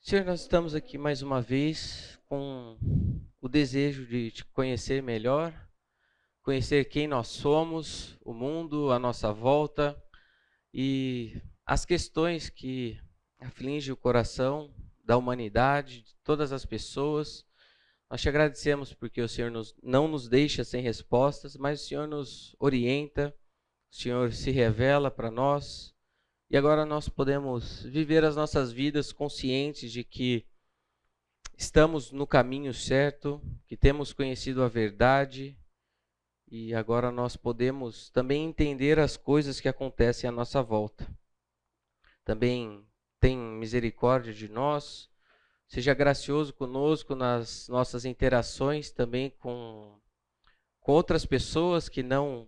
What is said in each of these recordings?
Senhor, nós estamos aqui mais uma vez com o desejo de te conhecer melhor, conhecer quem nós somos, o mundo à nossa volta e as questões que afligem o coração da humanidade, de todas as pessoas. Nós te agradecemos porque o Senhor não nos deixa sem respostas, mas o Senhor nos orienta, o Senhor se revela para nós. E agora nós podemos viver as nossas vidas conscientes de que estamos no caminho certo, que temos conhecido a verdade e agora nós podemos também entender as coisas que acontecem à nossa volta. Também tem misericórdia de nós, seja gracioso conosco nas nossas interações também com outras pessoas que não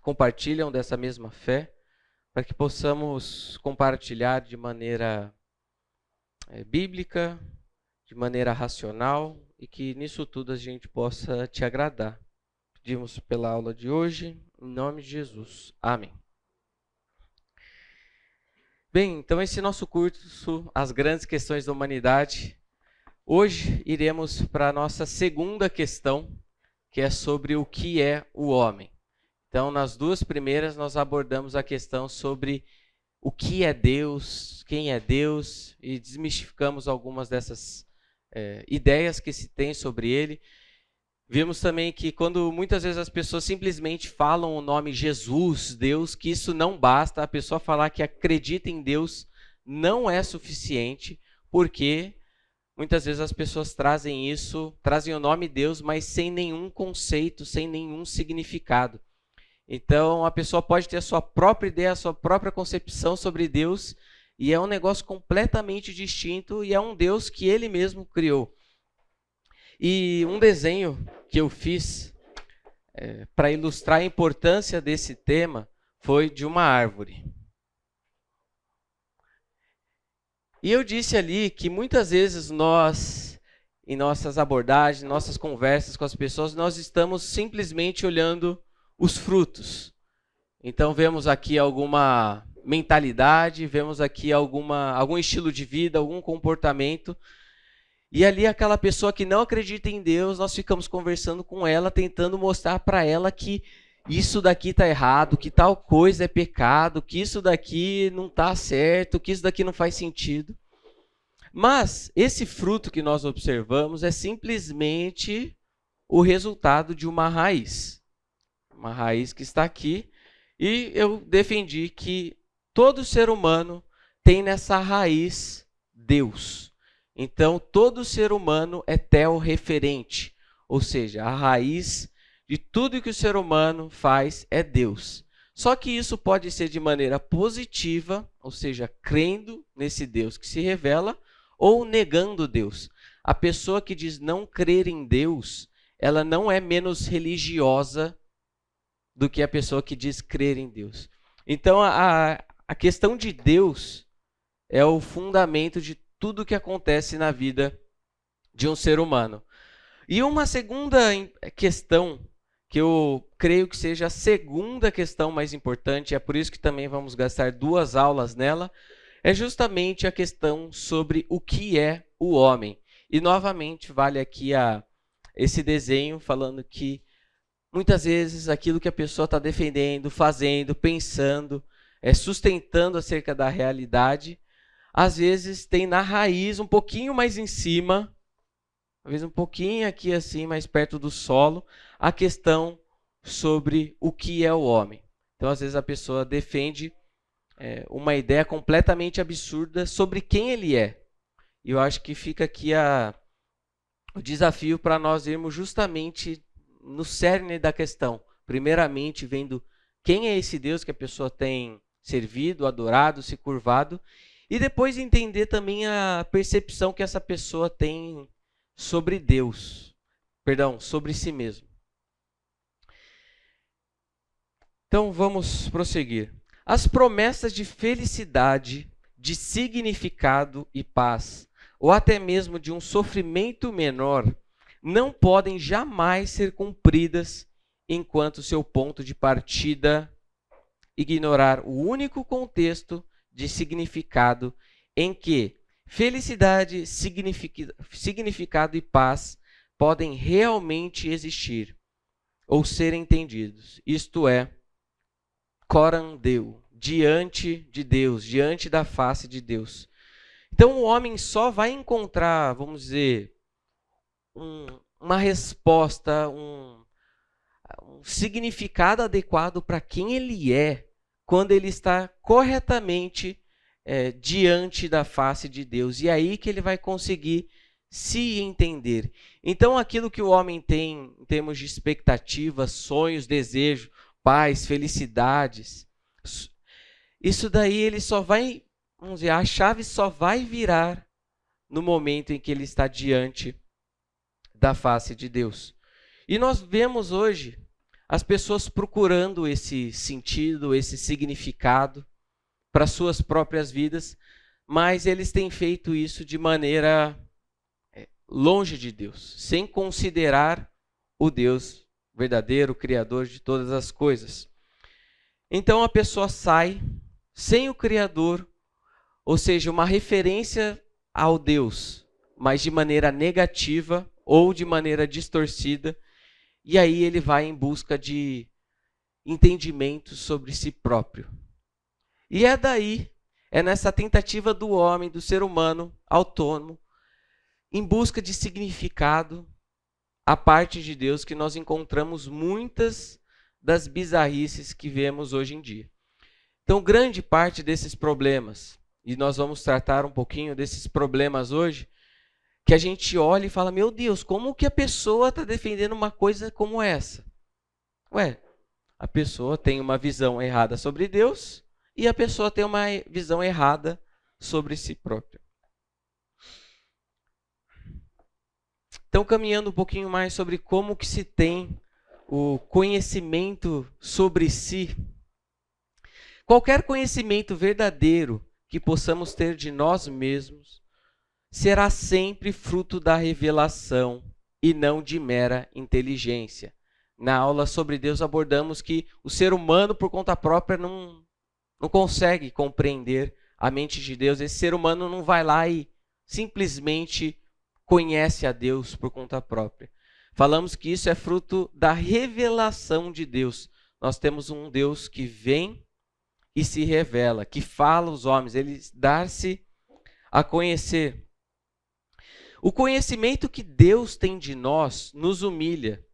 compartilham dessa mesma fé, para que possamos compartilhar de maneira bíblica, de maneira racional e que nisso tudo a gente possa te agradar. Pedimos pela aula de hoje, em nome de Jesus. Amém. Bem, então esse nosso curso, As Grandes Questões da Humanidade, hoje iremos para a nossa segunda questão, que é sobre o que é o homem. Então, nas duas primeiras, nós abordamos a questão sobre o que é Deus, quem é Deus, e desmistificamos algumas dessas ideias que se tem sobre ele. Vimos também que quando muitas vezes as pessoas simplesmente falam o nome Jesus, Deus, que isso não basta, a pessoa falar que acredita em Deus não é suficiente, porque muitas vezes as pessoas trazem o nome Deus, mas sem nenhum conceito, sem nenhum significado. Então, a pessoa pode ter a sua própria ideia, a sua própria concepção sobre Deus, e é um negócio completamente distinto, e é um Deus que ele mesmo criou. E um desenho que eu fiz para ilustrar a importância desse tema foi de uma árvore. E eu disse ali que muitas vezes nós, em nossas abordagens, nossas conversas com as pessoas, nós estamos simplesmente olhando os frutos. Então vemos aqui alguma mentalidade, vemos aqui algum estilo de vida, algum comportamento. E ali aquela pessoa que não acredita em Deus, nós ficamos conversando com ela, tentando mostrar para ela que isso daqui está errado, que tal coisa é pecado, que isso daqui não está certo, que isso daqui não faz sentido. Mas esse fruto que nós observamos é simplesmente o resultado de uma raiz. Uma raiz que está aqui, e eu defendi que todo ser humano tem nessa raiz Deus. Então, todo ser humano é teorreferente, ou seja, a raiz de tudo que o ser humano faz é Deus. Só que isso pode ser de maneira positiva, ou seja, crendo nesse Deus que se revela, ou negando Deus. A pessoa que diz não crer em Deus, ela não é menos religiosa do que a pessoa que diz crer em Deus. Então, a questão de Deus é o fundamento de tudo que acontece na vida de um ser humano. E uma segunda questão, que eu creio que seja a segunda questão mais importante, é por isso que também vamos gastar 2 aulas nela, é justamente a questão sobre o que é o homem. E, novamente, vale aqui esse desenho falando que muitas vezes aquilo que a pessoa está defendendo, fazendo, pensando, sustentando acerca da realidade, às vezes tem na raiz um pouquinho mais em cima, às vezes um pouquinho aqui assim, mais perto do solo, a questão sobre o que é o homem. Então, às vezes a pessoa defende uma ideia completamente absurda sobre quem ele é. E eu acho que fica aqui o desafio para nós irmos justamente no cerne da questão. Primeiramente, vendo quem é esse Deus que a pessoa tem servido, adorado, se curvado, e depois entender também a percepção que essa pessoa tem sobre Deus, sobre si mesmo. Então, vamos prosseguir. As promessas de felicidade, de significado e paz, ou até mesmo de um sofrimento menor, não podem jamais ser cumpridas enquanto seu ponto de partida ignorar o único contexto de significado em que felicidade, significado e paz podem realmente existir ou ser entendidos. Isto é, coram Deu, diante de Deus, diante da face de Deus. Então o homem só vai encontrar, vamos dizer, uma resposta, um significado adequado para quem ele é, quando ele está corretamente diante da face de Deus. E é aí que ele vai conseguir se entender. Então, aquilo que o homem tem em termos de expectativas, sonhos, desejos, paz, felicidades, isso daí ele só vai, vamos dizer, a chave só vai virar no momento em que ele está diante da face de Deus. E nós vemos hoje as pessoas procurando esse sentido, esse significado para suas próprias vidas, mas eles têm feito isso de maneira longe de Deus, sem considerar o Deus verdadeiro, Criador de todas as coisas. Então a pessoa sai sem o Criador, ou seja, uma referência ao Deus, mas de maneira negativa ou de maneira distorcida, e aí ele vai em busca de entendimento sobre si próprio. E é nessa tentativa do homem, do ser humano autônomo, em busca de significado a parte de Deus, que nós encontramos muitas das bizarrices que vemos hoje em dia. Então, grande parte desses problemas, e nós vamos tratar um pouquinho desses problemas hoje, que a gente olha e fala, meu Deus, como que a pessoa está defendendo uma coisa como essa? A pessoa tem uma visão errada sobre Deus e a pessoa tem uma visão errada sobre si própria. Então, caminhando um pouquinho mais sobre como que se tem o conhecimento sobre si. Qualquer conhecimento verdadeiro que possamos ter de nós mesmos será sempre fruto da revelação e não de mera inteligência. Na aula sobre Deus abordamos que o ser humano, por conta própria, não consegue compreender a mente de Deus. Esse ser humano não vai lá e simplesmente conhece a Deus por conta própria. Falamos que isso é fruto da revelação de Deus. Nós temos um Deus que vem e se revela, que fala aos homens, ele dá-se a conhecer. O conhecimento que Deus tem de nós nos humilha,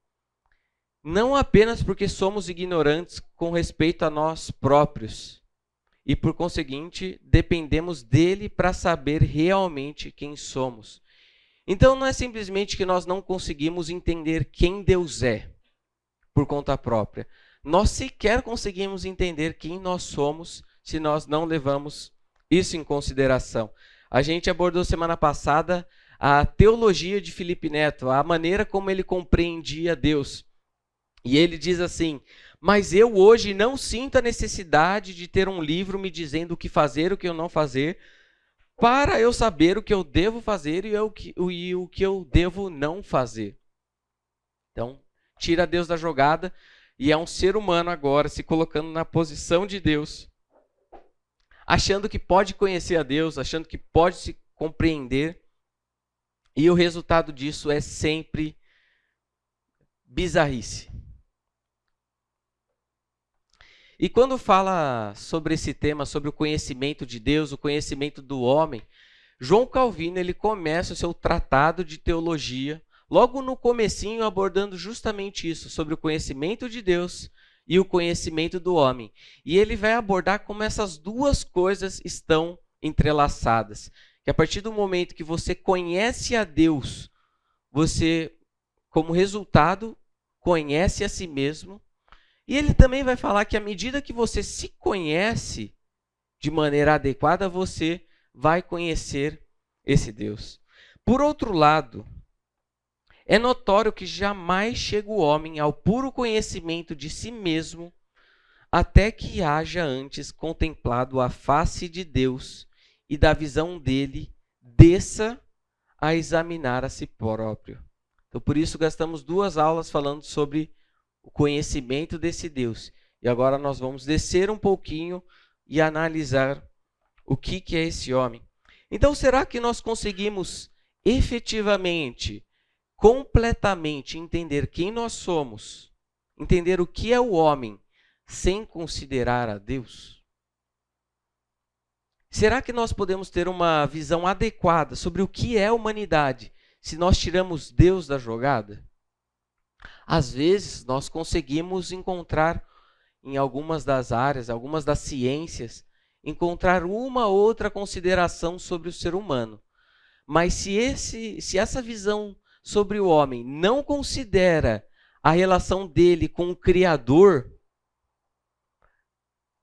não apenas porque somos ignorantes com respeito a nós próprios, e por conseguinte dependemos dele para saber realmente quem somos. Então não é simplesmente que nós não conseguimos entender quem Deus é por conta própria. Nós sequer conseguimos entender quem nós somos se nós não levamos isso em consideração. A gente abordou semana passada a teologia de Felipe Neto, a maneira como ele compreendia Deus. E ele diz assim, mas eu hoje não sinto a necessidade de ter um livro me dizendo o que fazer, o que eu não fazer, para eu saber o que eu devo fazer e o que eu devo não fazer. Então, tira Deus da jogada e é um ser humano agora se colocando na posição de Deus, achando que pode conhecer a Deus, achando que pode se compreender, e o resultado disso é sempre bizarrice. E quando fala sobre esse tema, sobre o conhecimento de Deus, o conhecimento do homem, João Calvino ele começa o seu tratado de teologia, logo no comecinho abordando justamente isso, sobre o conhecimento de Deus e o conhecimento do homem. E ele vai abordar como essas duas coisas estão entrelaçadas. Que a partir do momento que você conhece a Deus, você, como resultado, conhece a si mesmo. E ele também vai falar que à medida que você se conhece de maneira adequada, você vai conhecer esse Deus. Por outro lado, é notório que jamais chega o homem ao puro conhecimento de si mesmo até que haja antes contemplado a face de Deus e da visão dele desça a examinar a si próprio. Então, por isso, gastamos 2 aulas falando sobre o conhecimento desse Deus. E agora nós vamos descer um pouquinho e analisar o que é esse homem. Então, será que nós conseguimos efetivamente, completamente entender quem nós somos, entender o que é o homem, sem considerar a Deus? Será que nós podemos ter uma visão adequada sobre o que é a humanidade se nós tiramos Deus da jogada? Às vezes, nós conseguimos encontrar em algumas das áreas, algumas das ciências, encontrar uma outra consideração sobre o ser humano. Mas se essa visão sobre o homem não considera a relação dele com o Criador,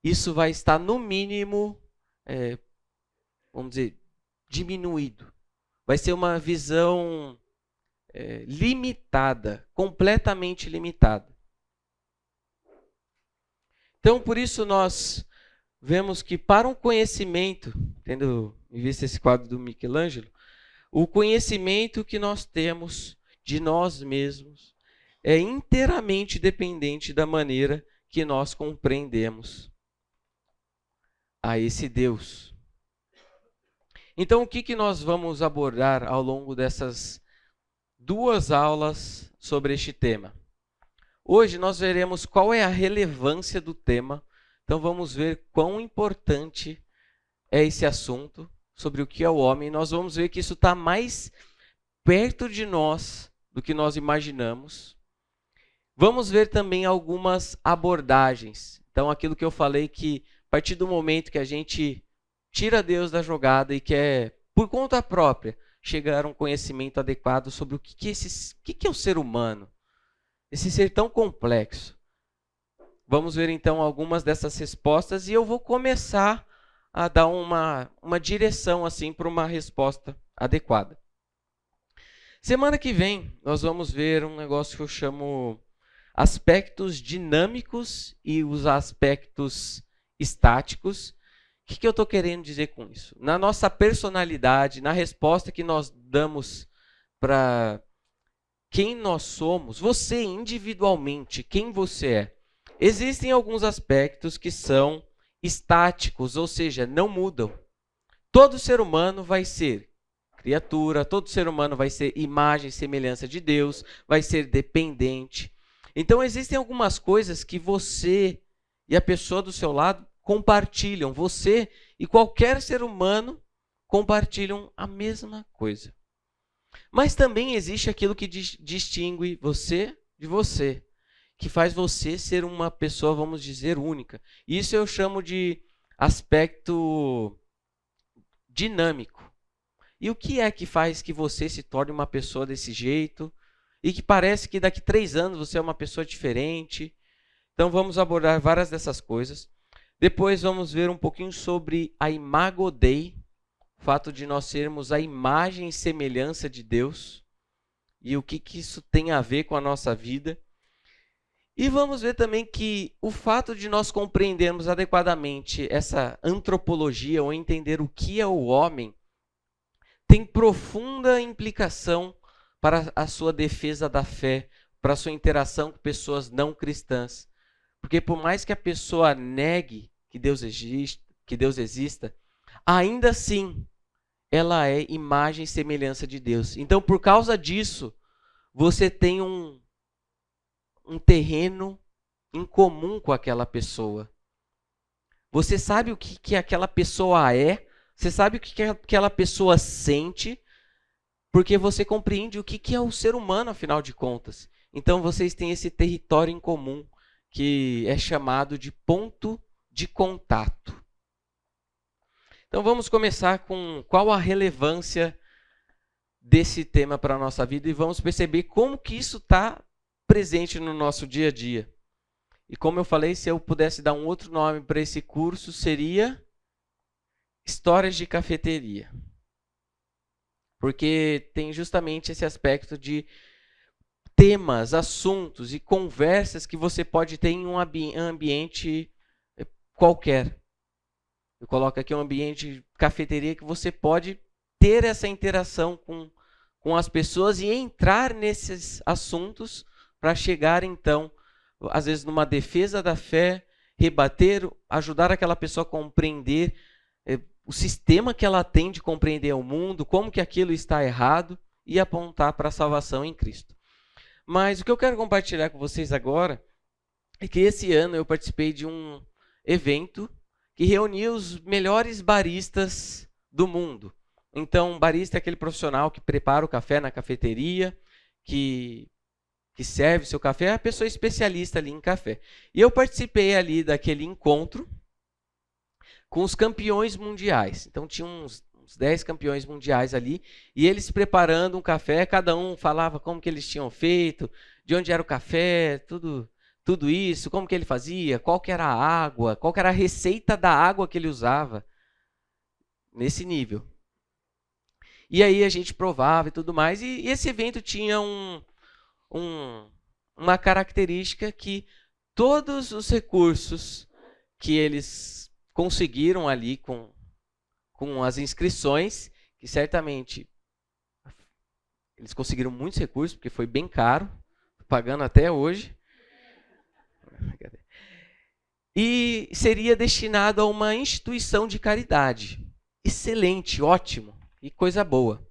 isso vai estar, no mínimo, vamos dizer, diminuído. Vai ser uma visão limitada, completamente limitada. Então, por isso, nós vemos que para um conhecimento, tendo em vista esse quadro do Michelangelo, o conhecimento que nós temos de nós mesmos é inteiramente dependente da maneira que nós compreendemos a esse Deus. Então, o que nós vamos abordar ao longo dessas 2 aulas sobre este tema? Hoje nós veremos qual é a relevância do tema. Então vamos ver quão importante é esse assunto sobre o que é o homem. Nós vamos ver que isso está mais perto de nós do que nós imaginamos. Vamos ver também algumas abordagens. Então aquilo que eu falei, que a partir do momento que a gente tira Deus da jogada e quer, por conta própria, chegar a um conhecimento adequado sobre o que é o ser humano, esse ser tão complexo. Vamos ver então algumas dessas respostas e eu vou começar a dar uma direção assim para uma resposta adequada. Semana que vem nós vamos ver um negócio que eu chamo aspectos dinâmicos e os aspectos estáticos. O que eu estou querendo dizer com isso? Na nossa personalidade, na resposta que nós damos para quem nós somos, você individualmente, quem você é, existem alguns aspectos que são estáticos, ou seja, não mudam. Todo ser humano vai ser criatura, todo ser humano vai ser imagem e semelhança de Deus, vai ser dependente. Então existem algumas coisas que você e a pessoa do seu lado compartilham. Você e qualquer ser humano compartilham a mesma coisa. Mas também existe aquilo que distingue você de você, que faz você ser uma pessoa, vamos dizer, única. Isso eu chamo de aspecto dinâmico. E o que é que faz que você se torne uma pessoa desse jeito e que parece que daqui 3 anos você é uma pessoa diferente? Então vamos abordar várias dessas coisas. Depois vamos ver um pouquinho sobre a Imago Dei, o fato de nós sermos a imagem e semelhança de Deus e o que isso tem a ver com a nossa vida. E vamos ver também que o fato de nós compreendermos adequadamente essa antropologia ou entender o que é o homem tem profunda implicação para a sua defesa da fé, para a sua interação com pessoas não cristãs. Porque por mais que a pessoa negue que Deus exista, ainda assim ela é imagem e semelhança de Deus. Então, por causa disso, você tem um terreno em comum com aquela pessoa. Você sabe o que aquela pessoa é, você sabe o que aquela pessoa sente, porque você compreende o que é o ser humano, afinal de contas. Então, vocês têm esse território em comum, que é chamado de ponto de contato. Então vamos começar com qual a relevância desse tema para a nossa vida e vamos perceber como que isso está presente no nosso dia a dia. E como eu falei, se eu pudesse dar um outro nome para esse curso, seria Histórias de Cafeteria. Porque tem justamente esse aspecto de temas, assuntos e conversas que você pode ter em um ambiente qualquer. Eu coloco aqui um ambiente de cafeteria que você pode ter essa interação com as pessoas e entrar nesses assuntos para chegar, então, às vezes numa defesa da fé, rebater, ajudar aquela pessoa a compreender o sistema que ela tem de compreender o mundo, como que aquilo está errado e apontar para a salvação em Cristo. Mas o que eu quero compartilhar com vocês agora é que esse ano eu participei de um evento que reuniu os melhores baristas do mundo. Então, barista é aquele profissional que prepara o café na cafeteria, que serve seu café, é a pessoa especialista ali em café. E eu participei ali daquele encontro com os campeões mundiais. Então, tinha uns 10 campeões mundiais ali, e eles preparando um café, cada um falava como que eles tinham feito, de onde era o café, tudo isso, como que ele fazia, qual que era a água, qual que era a receita da água que ele usava, nesse nível. E aí a gente provava e tudo mais, e esse evento tinha uma característica que todos os recursos que eles conseguiram ali com as inscrições, que certamente eles conseguiram muitos recursos, porque foi bem caro, pagando até hoje, e seria destinado a uma instituição de caridade. Excelente, ótimo, e coisa boa.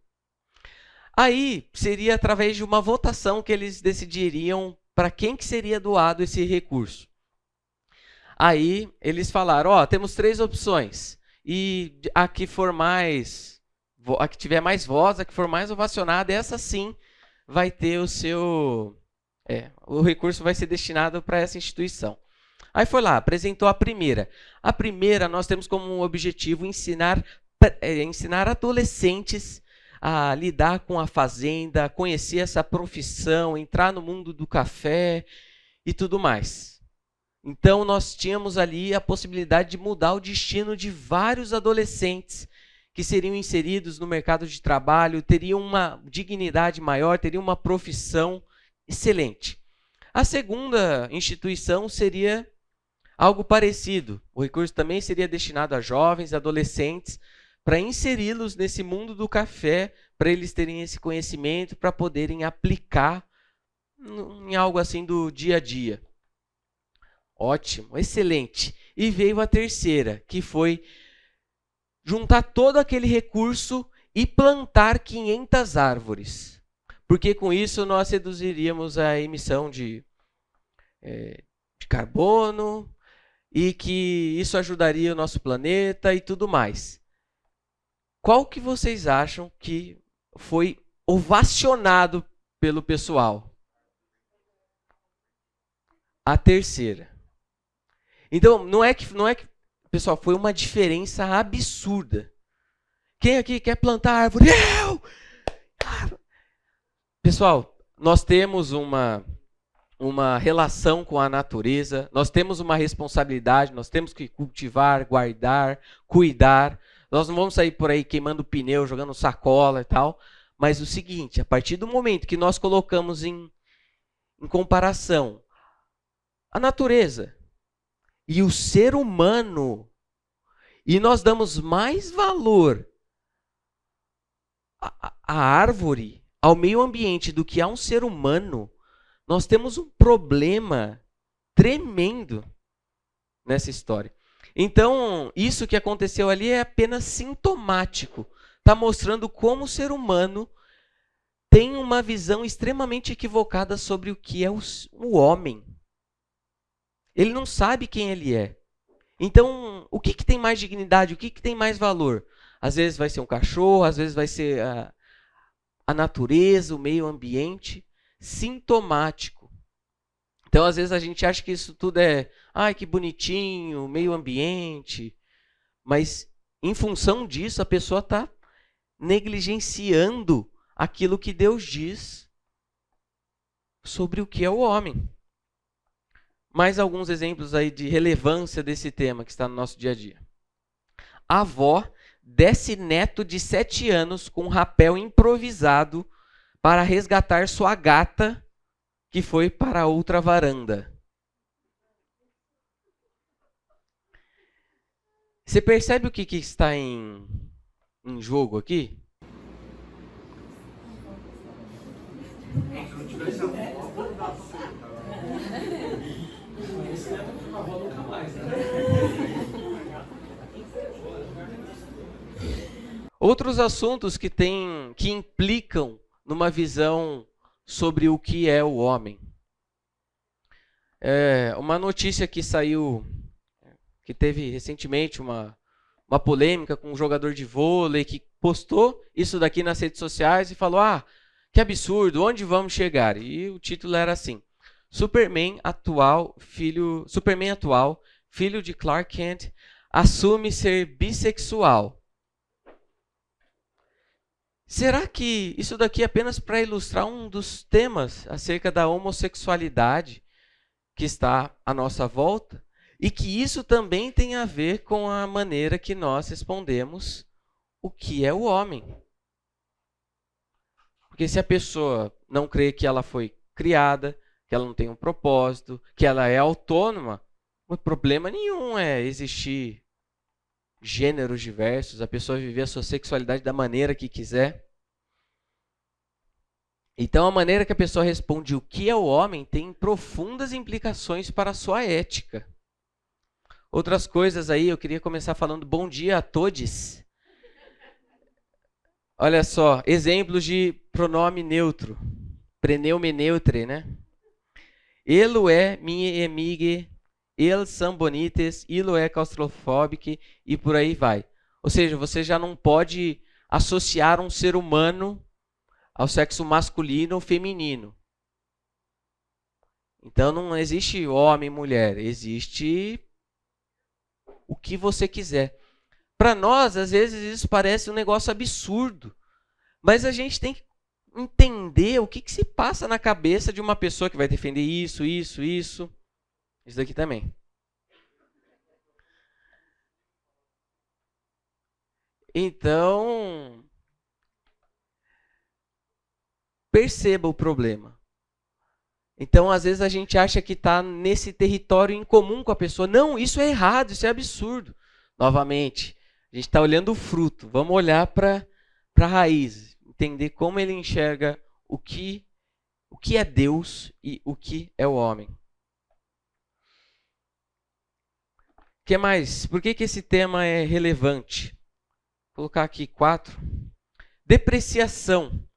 Aí seria através de uma votação que eles decidiriam para quem que seria doado esse recurso. Aí eles falaram, temos 3 opções, e a que tiver mais voz, a que for mais ovacionada, essa sim vai ter o recurso vai ser destinado para essa instituição. Aí foi lá, apresentou a primeira. A primeira nós temos como objetivo ensinar adolescentes a lidar com a fazenda, conhecer essa profissão, entrar no mundo do café e tudo mais. Então, nós tínhamos ali a possibilidade de mudar o destino de vários adolescentes que seriam inseridos no mercado de trabalho, teriam uma dignidade maior, teriam uma profissão excelente. A segunda instituição seria algo parecido. O recurso também seria destinado a jovens, adolescentes, para inseri-los nesse mundo do café, para eles terem esse conhecimento, para poderem aplicar em algo assim do dia a dia. Ótimo, excelente. E veio a terceira, que foi juntar todo aquele recurso e plantar 500 árvores. Porque com isso nós reduziríamos a emissão de carbono e que isso ajudaria o nosso planeta e tudo mais. Qual que vocês acham que foi ovacionado pelo pessoal? A terceira. Então, não é que, pessoal, foi uma diferença absurda. Quem aqui quer plantar árvore? Eu! Pessoal, nós temos uma relação com a natureza, nós temos uma responsabilidade, nós temos que cultivar, guardar, cuidar. Nós não vamos sair por aí queimando pneu, jogando sacola e tal. Mas o seguinte, a partir do momento que nós colocamos em comparação a natureza e o ser humano, e nós damos mais valor à árvore, ao meio ambiente, do que a um ser humano, nós temos um problema tremendo nessa história. Então, isso que aconteceu ali é apenas sintomático. Está mostrando como o ser humano tem uma visão extremamente equivocada sobre o que é o homem. Ele não sabe quem ele é. Então, o que tem mais dignidade? O que tem mais valor? Às vezes vai ser um cachorro, às vezes vai ser a natureza, o meio ambiente. Sintomático. Então, às vezes a gente acha que isso tudo é, que bonitinho, meio ambiente. Mas, em função disso, a pessoa está negligenciando aquilo que Deus diz sobre o que é o homem. Mais alguns exemplos aí de relevância desse tema que está no nosso dia a dia. A avó desce neto de 7 anos com um rapel improvisado para resgatar sua gata que foi para outra varanda. Você percebe o que está em jogo aqui? Outros assuntos que implicam numa visão sobre o que é o homem. Uma notícia que saiu, que teve recentemente uma polêmica com um jogador de vôlei que postou isso daqui nas redes sociais e falou: que absurdo, onde vamos chegar? E o título era assim: Superman atual, filho de Clark Kent, assume ser bissexual. Será que isso daqui é apenas para ilustrar um dos temas acerca da homossexualidade que está à nossa volta? E que isso também tem a ver com a maneira que nós respondemos o que é o homem. Porque se a pessoa não crê que ela foi criada, que ela não tem um propósito, que ela é autônoma, não tem problema nenhum existir gêneros diversos, a pessoa viver a sua sexualidade da maneira que quiser. Então, a maneira que a pessoa responde o que é o homem tem profundas implicações para a sua ética. Outras coisas aí, eu queria começar falando bom dia a todos. Olha só, exemplos de pronome neutro. Preneume neutre, né? Elo é minha amiga, eles são bonites, ilo é claustrofóbico e por aí vai. Ou seja, você já não pode associar um ser humano ao sexo masculino ou feminino. Então não existe homem e mulher, existe o que você quiser. Para nós, às vezes, isso parece um negócio absurdo, mas a gente tem que entender o que se passa na cabeça de uma pessoa que vai defender isso. Isso daqui também. Então, perceba o problema. Então, às vezes, a gente acha que está nesse território em comum com a pessoa. Não, isso é errado, isso é absurdo. Novamente, a gente está olhando o fruto. Vamos olhar para a raiz. Entender como ele enxerga o que é Deus e o que é o homem. O que mais? Por que esse tema é relevante? Vou colocar aqui 4. Depreciação.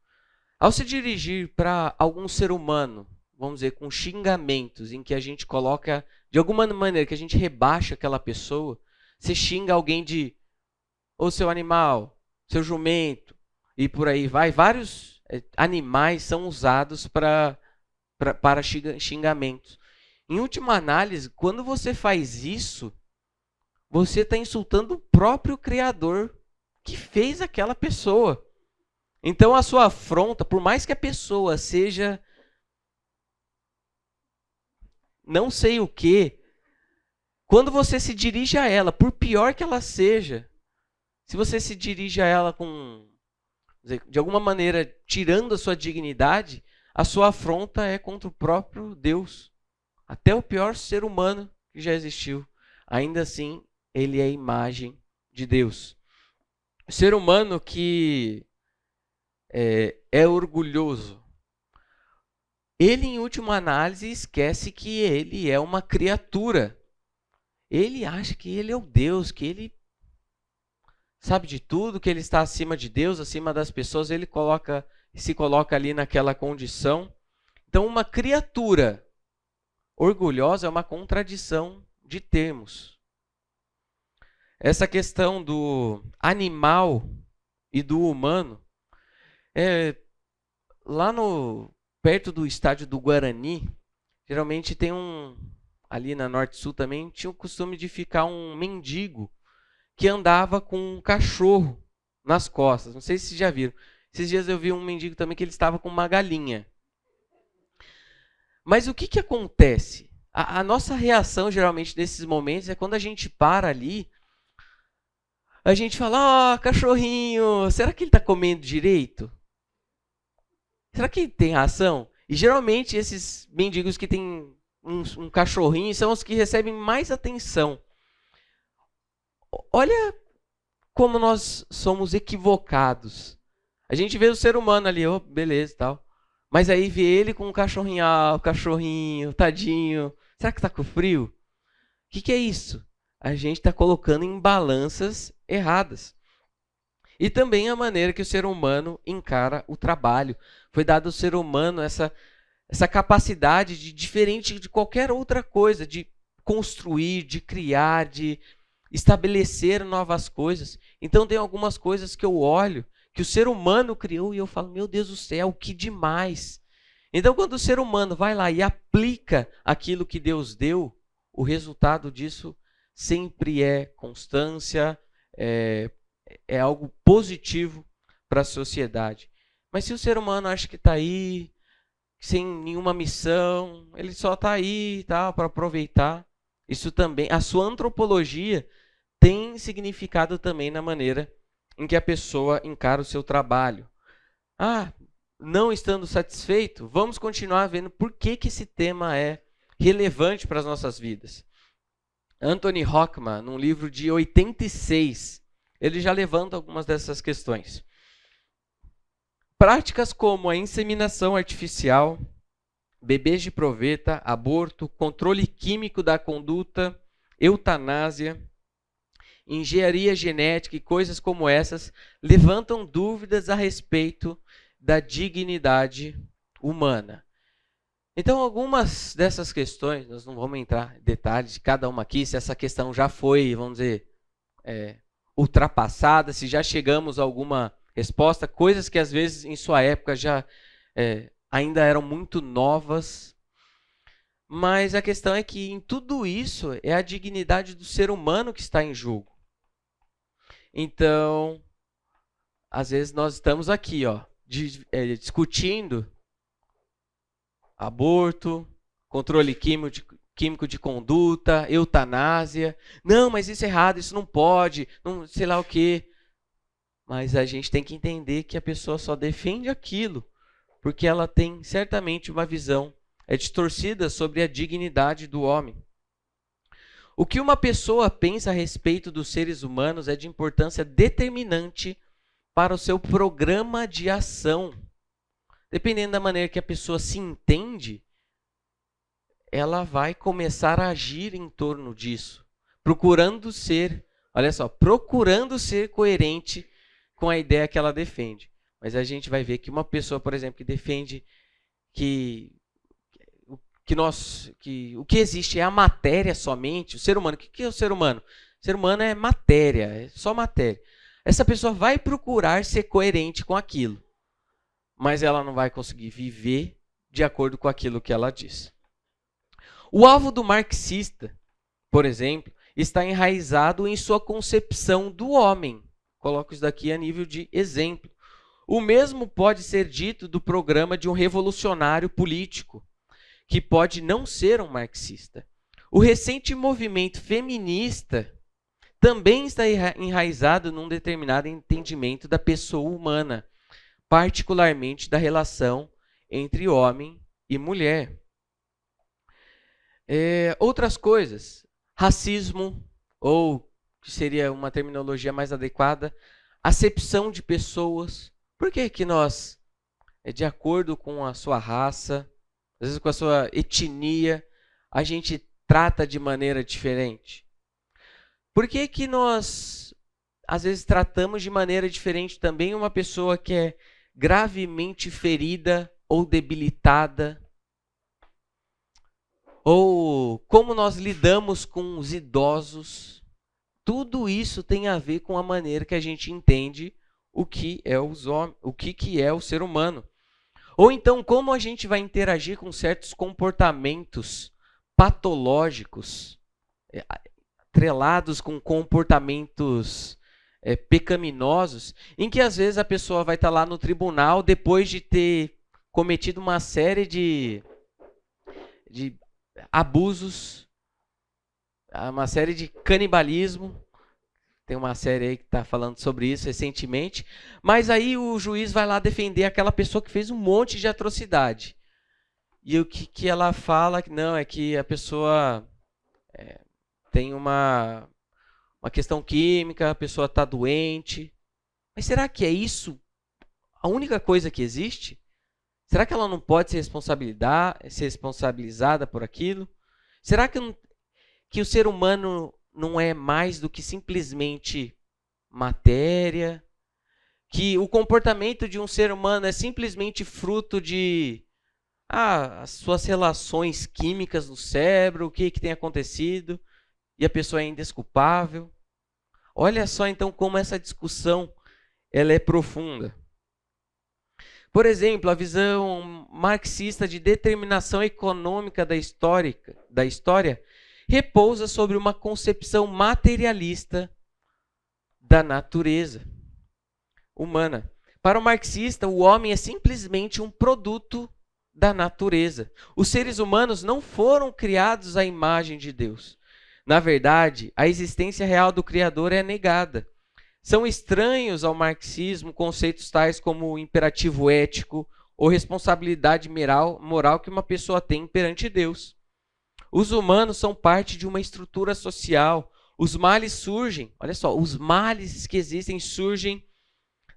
Ao se dirigir para algum ser humano, vamos dizer, com xingamentos, em que a gente coloca, de alguma maneira, que a gente rebaixa aquela pessoa, você xinga alguém de, ô seu animal, seu jumento, e por aí vai. Vários animais são usados para xingamentos. Em última análise, quando você faz isso, você está insultando o próprio Criador que fez aquela pessoa. Então, a sua afronta, por mais que a pessoa seja não sei o quê, quando você se dirige a ela, por pior que ela seja, se você se dirige a ela de alguma maneira tirando a sua dignidade, a sua afronta é contra o próprio Deus. Até o pior ser humano que já existiu, ainda assim, ele é a imagem de Deus. O ser humano que é orgulhoso, ele, em última análise, esquece que ele é uma criatura. Ele acha que ele é o Deus, que ele sabe de tudo, que ele está acima de Deus, acima das pessoas. Ele se coloca ali naquela condição. Então, uma criatura orgulhosa é uma contradição de termos. Essa questão do animal e do humano, lá perto do estádio do Guarani, geralmente tem ali na Norte-Sul também, tinha o costume de ficar um mendigo que andava com um cachorro nas costas. Não sei se vocês já viram. Esses dias eu vi um mendigo também que ele estava com uma galinha. Mas o que acontece? A nossa reação, geralmente, nesses momentos, é quando a gente para ali, a gente fala, cachorrinho, será que ele está comendo direito? Será que ele tem ração? E geralmente esses mendigos que têm um cachorrinho são os que recebem mais atenção. Olha como nós somos equivocados. A gente vê o ser humano ali, beleza e tal. Mas aí vê ele com um cachorrinho, o cachorrinho, tadinho. Será que está com frio? O que é isso? A gente está colocando em balanças erradas. E também a maneira que o ser humano encara o trabalho. Foi dado ao ser humano essa capacidade de, diferente de qualquer outra coisa, de construir, de criar, de estabelecer novas coisas. Então tem algumas coisas que eu olho, que o ser humano criou e eu falo, meu Deus do céu, que demais. Então quando o ser humano vai lá e aplica aquilo que Deus deu, o resultado disso sempre é constância, é algo positivo para a sociedade. Mas se o ser humano acha que está aí, sem nenhuma missão, ele só está aí para aproveitar, isso também, a sua antropologia tem significado também na maneira em que a pessoa encara o seu trabalho. Não estando satisfeito, vamos continuar vendo por que esse tema é relevante para as nossas vidas. Anthony Hockman, num livro de 86, ele já levanta algumas dessas questões. Práticas como a inseminação artificial, bebês de proveta, aborto, controle químico da conduta, eutanásia, engenharia genética e coisas como essas levantam dúvidas a respeito da dignidade humana. Então, algumas dessas questões, nós não vamos entrar em detalhes de cada uma aqui, se essa questão já foi, vamos dizer, ultrapassada, se já chegamos a alguma resposta, coisas que às vezes em sua época já ainda eram muito novas. Mas a questão é que em tudo isso é a dignidade do ser humano que está em jogo. Então, às vezes nós estamos aqui, discutindo aborto, controle químico de conduta, eutanásia. Não, mas isso é errado, isso não pode, não sei lá o quê. Mas a gente tem que entender que a pessoa só defende aquilo porque ela tem certamente uma visão distorcida sobre a dignidade do homem. O que uma pessoa pensa a respeito dos seres humanos é de importância determinante para o seu programa de ação. Dependendo da maneira que a pessoa se entende, ela vai começar a agir em torno disso, procurando ser coerente com a ideia que ela defende. Mas a gente vai ver que uma pessoa, por exemplo, que defende que o que existe é a matéria somente, o ser humano. O que é o ser humano? O ser humano é matéria, é só matéria. Essa pessoa vai procurar ser coerente com aquilo, mas ela não vai conseguir viver de acordo com aquilo que ela diz. O alvo do marxista, por exemplo, está enraizado em sua concepção do homem. Coloco isso daqui a nível de exemplo. O mesmo pode ser dito do programa de um revolucionário político, que pode não ser um marxista. O recente movimento feminista também está enraizado num determinado entendimento da pessoa humana, particularmente da relação entre homem e mulher. Outras coisas, racismo, ou que seria uma terminologia mais adequada, acepção de pessoas. Por que nós, de acordo com a sua raça, às vezes com a sua etnia, a gente trata de maneira diferente? Por que nós, às vezes, tratamos de maneira diferente também uma pessoa que é gravemente ferida ou debilitada? Ou como nós lidamos com os idosos? Tudo isso tem a ver com a maneira que a gente entende o que é o ser humano. Ou então, como a gente vai interagir com certos comportamentos patológicos, atrelados com comportamentos pecaminosos, em que às vezes a pessoa vai estar lá no tribunal depois de ter cometido uma série de abusos, uma série de canibalismo. Tem uma série aí que está falando sobre isso recentemente. Mas aí o juiz vai lá defender aquela pessoa que fez um monte de atrocidade. E o que ela fala não é que a pessoa tem uma questão química, a pessoa está doente. Mas será que é isso a única coisa que existe? Será que ela não pode ser responsabilizada por aquilo? Será que o ser humano não é mais do que simplesmente matéria? que o comportamento de um ser humano é simplesmente fruto de as suas relações químicas no cérebro, o que tem acontecido, e a pessoa é indesculpável. Olha só então como essa discussão ela é profunda. Por exemplo, a visão marxista de determinação econômica da história repousa sobre uma concepção materialista da natureza humana. Para o marxista, o homem é simplesmente um produto da natureza. Os seres humanos não foram criados à imagem de Deus. Na verdade, a existência real do Criador é negada. São estranhos ao marxismo conceitos tais como o imperativo ético ou responsabilidade moral que uma pessoa tem perante Deus. Os humanos são parte de uma estrutura social. Os males surgem, olha só, os males que existem surgem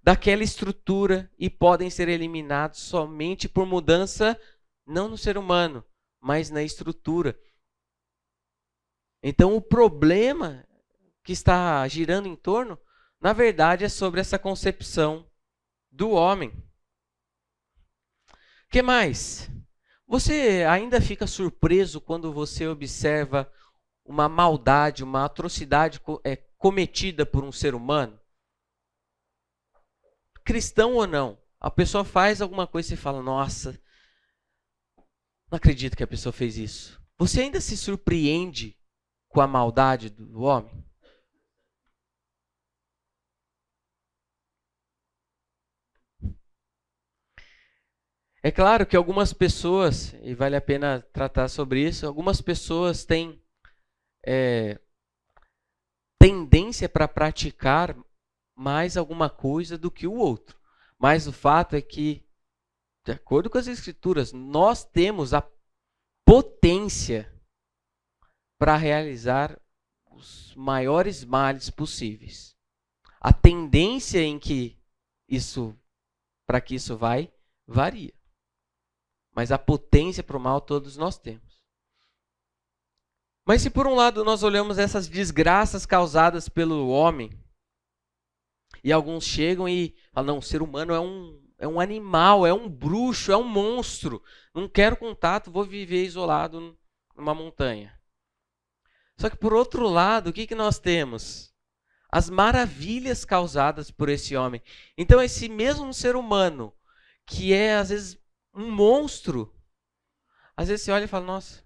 daquela estrutura e podem ser eliminados somente por mudança, não no ser humano, mas na estrutura. Então, o problema que está girando em torno, na verdade, é sobre essa concepção do homem. O que mais? Você ainda fica surpreso quando você observa uma maldade, uma atrocidade cometida por um ser humano? Cristão ou não, a pessoa faz alguma coisa e você fala, nossa, não acredito que a pessoa fez isso. Você ainda se surpreende com a maldade do homem? É claro que algumas pessoas, e vale a pena tratar sobre isso, algumas pessoas têm tendência para praticar mais alguma coisa do que o outro. Mas o fato é que, de acordo com as Escrituras, nós temos a potência para realizar os maiores males possíveis. A tendência em que para que isso varia. Mas a potência para o mal todos nós temos. Mas se por um lado nós olhamos essas desgraças causadas pelo homem, e alguns chegam e falam, não, o ser humano é um animal, é um bruxo, é um monstro. Não quero contato, vou viver isolado numa montanha. Só que por outro lado, o que nós temos? As maravilhas causadas por esse homem. Então esse mesmo ser humano, que é às vezes um monstro, às vezes você olha e fala, nossa,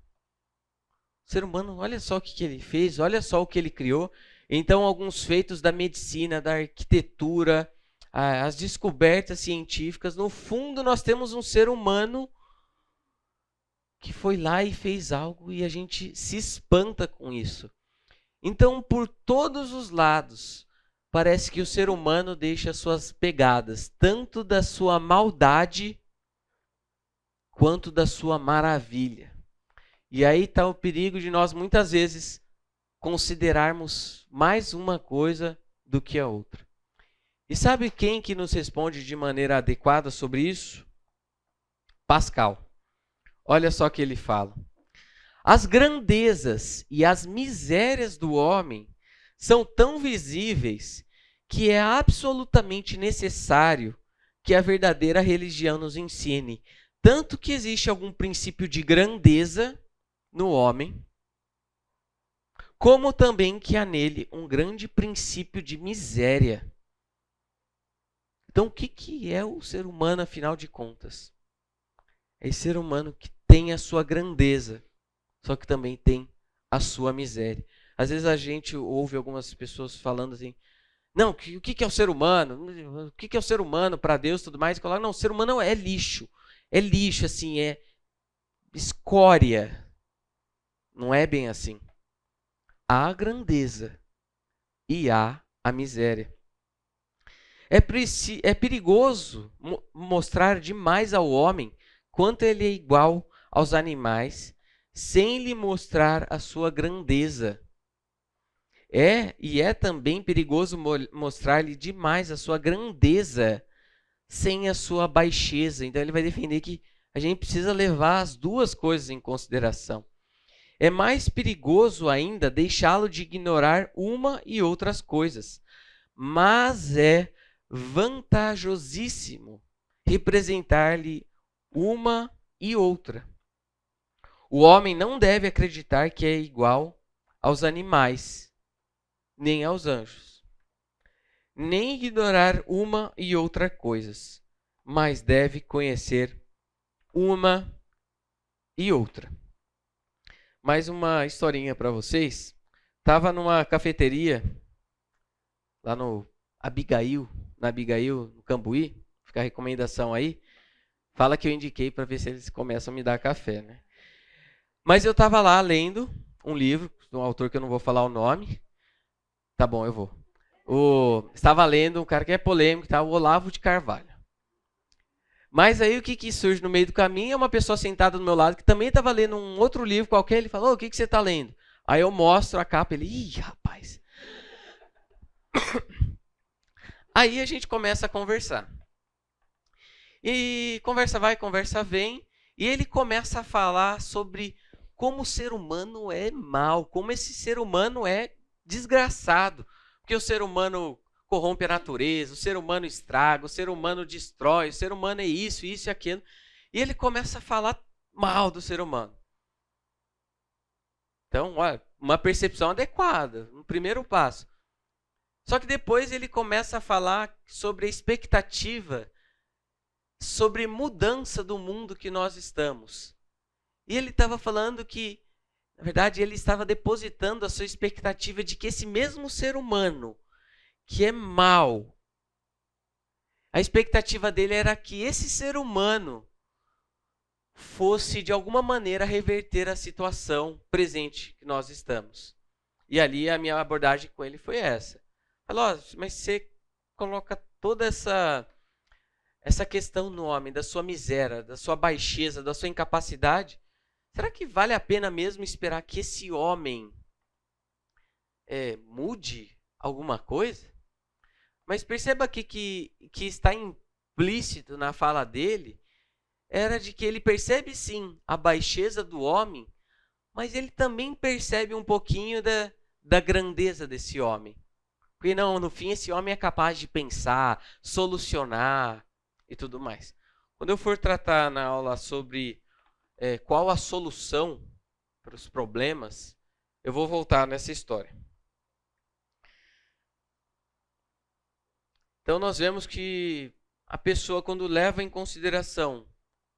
o ser humano, olha só o que ele fez, olha só o que ele criou. Então, alguns feitos da medicina, da arquitetura, as descobertas científicas, no fundo nós temos um ser humano que foi lá e fez algo e a gente se espanta com isso. Então, por todos os lados, parece que o ser humano deixa suas pegadas, tanto da sua maldade quanto da sua maravilha. E aí está o perigo de nós, muitas vezes, considerarmos mais uma coisa do que a outra. E sabe quem que nos responde de maneira adequada sobre isso? Pascal. Olha só o que ele fala. As grandezas e as misérias do homem são tão visíveis que é absolutamente necessário que a verdadeira religião nos ensine tanto que existe algum princípio de grandeza no homem, como também que há nele um grande princípio de miséria. Então, o que é o ser humano, afinal de contas? É esse ser humano que tem a sua grandeza, só que também tem a sua miséria. Às vezes a gente ouve algumas pessoas falando assim, não, o que é o ser humano? O que é o ser humano para Deus e tudo mais? Não, o ser humano é lixo. É lixo, assim, é escória. Não é bem assim. Há a grandeza e há a miséria. É perigoso mostrar demais ao homem quanto ele é igual aos animais, sem lhe mostrar a sua grandeza. E é também perigoso mostrar-lhe demais a sua grandeza, sem a sua baixeza. Então ele vai defender que a gente precisa levar as duas coisas em consideração. É mais perigoso ainda deixá-lo de ignorar uma e outras coisas, mas é vantajosíssimo representar-lhe uma e outra. O homem não deve acreditar que é igual aos animais, nem aos anjos, nem ignorar uma e outra coisas, mas deve conhecer uma e outra. Mais uma historinha para vocês. Estava numa cafeteria lá no Abigail, no Cambuí, fica a recomendação aí. Fala que eu indiquei para ver se eles começam a me dar café, né? Mas eu estava lá lendo um livro de um autor que eu não vou falar o nome. Tá bom, eu vou. Estava lendo um cara que é polêmico, tá? O Olavo de Carvalho. Mas aí o que surge no meio do caminho é uma pessoa sentada do meu lado que também estava lendo um outro livro qualquer. Ele falou: o que você está lendo? Aí eu mostro a capa. Ele: ih, rapaz. Aí a gente começa a conversar. E conversa vai, conversa vem. E ele começa a falar sobre como o ser humano é mau, como esse ser humano é desgraçado. Porque o ser humano corrompe a natureza, o ser humano estraga, o ser humano destrói, o ser humano é isso, isso e aquilo. E ele começa a falar mal do ser humano. Então, olha, uma percepção adequada, um primeiro passo. Só que depois ele começa a falar sobre a expectativa, sobre mudança do mundo que nós estamos. E ele estava falando que, na verdade, ele estava depositando a sua expectativa de que esse mesmo ser humano, que é mau, a expectativa dele era que esse ser humano fosse, de alguma maneira, reverter a situação presente que nós estamos. E ali a minha abordagem com ele foi essa. Falou: mas você coloca toda essa questão no homem, da sua miséria, da sua baixeza, da sua incapacidade. Será que vale a pena mesmo esperar que esse homem mude alguma coisa? Mas perceba aqui que está implícito na fala dele, era de que ele percebe sim a baixeza do homem, mas ele também percebe um pouquinho da grandeza desse homem. Porque não, no fim esse homem é capaz de pensar, solucionar e tudo mais. Quando eu for tratar na aula sobre qual a solução para os problemas, eu vou voltar nessa história. Então nós vemos que a pessoa, quando leva em consideração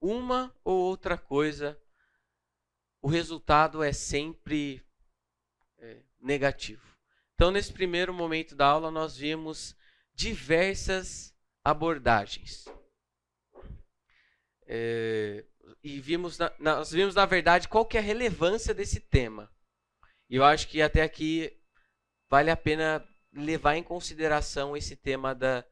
uma ou outra coisa, o resultado é sempre negativo. Então, nesse primeiro momento da aula, nós vimos diversas abordagens. E nós vimos, na verdade, qual que é a relevância desse tema. E eu acho que até aqui vale a pena levar em consideração esse tema da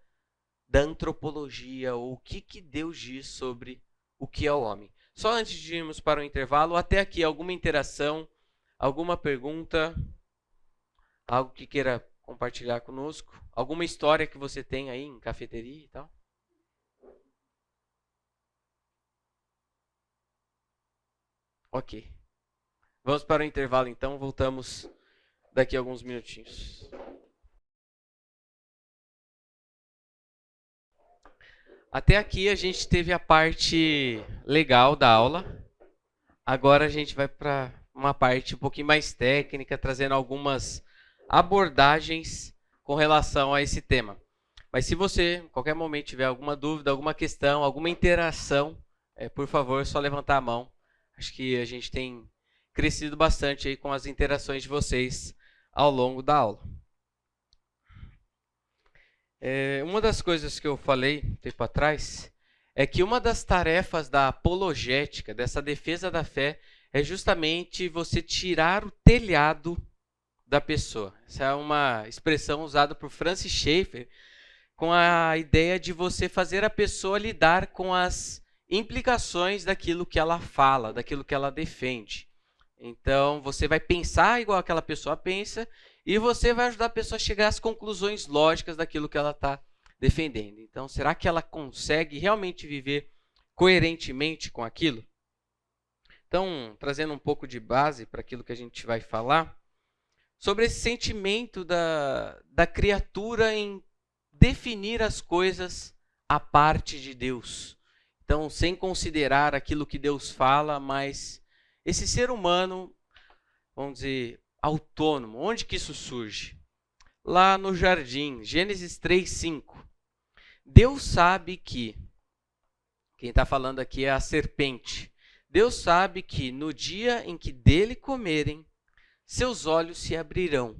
antropologia, ou o que Deus diz sobre o que é o homem. Só antes de irmos para o intervalo, até aqui alguma interação, alguma pergunta, algo que queira compartilhar conosco? Alguma história que você tem aí em cafeteria e tal? Ok. Vamos para o intervalo então, voltamos daqui a alguns minutinhos. Até aqui a gente teve a parte legal da aula. Agora a gente vai para uma parte um pouquinho mais técnica, trazendo algumas abordagens com relação a esse tema. Mas se você, em qualquer momento, tiver alguma dúvida, alguma questão, alguma interação, por favor, é só levantar a mão. Acho que a gente tem crescido bastante aí com as interações de vocês ao longo da aula. Uma das coisas que eu falei um tempo atrás é que uma das tarefas da apologética, dessa defesa da fé, é justamente você tirar o telhado da pessoa. Essa é uma expressão usada por Francis Schaeffer, com a ideia de você fazer a pessoa lidar com as implicações daquilo que ela fala, daquilo que ela defende. Então, você vai pensar igual aquela pessoa pensa e você vai ajudar a pessoa a chegar às conclusões lógicas daquilo que ela está defendendo. Então, será que ela consegue realmente viver coerentemente com aquilo? Então, trazendo um pouco de base para aquilo que a gente vai falar, sobre esse sentimento da criatura em definir as coisas à parte de Deus. Então, sem considerar aquilo que Deus fala, mas esse ser humano, vamos dizer, autônomo, onde que isso surge? Lá no jardim, Gênesis 3:5. Deus sabe que, quem está falando aqui é a serpente. Deus sabe que no dia em que dele comerem, seus olhos se abrirão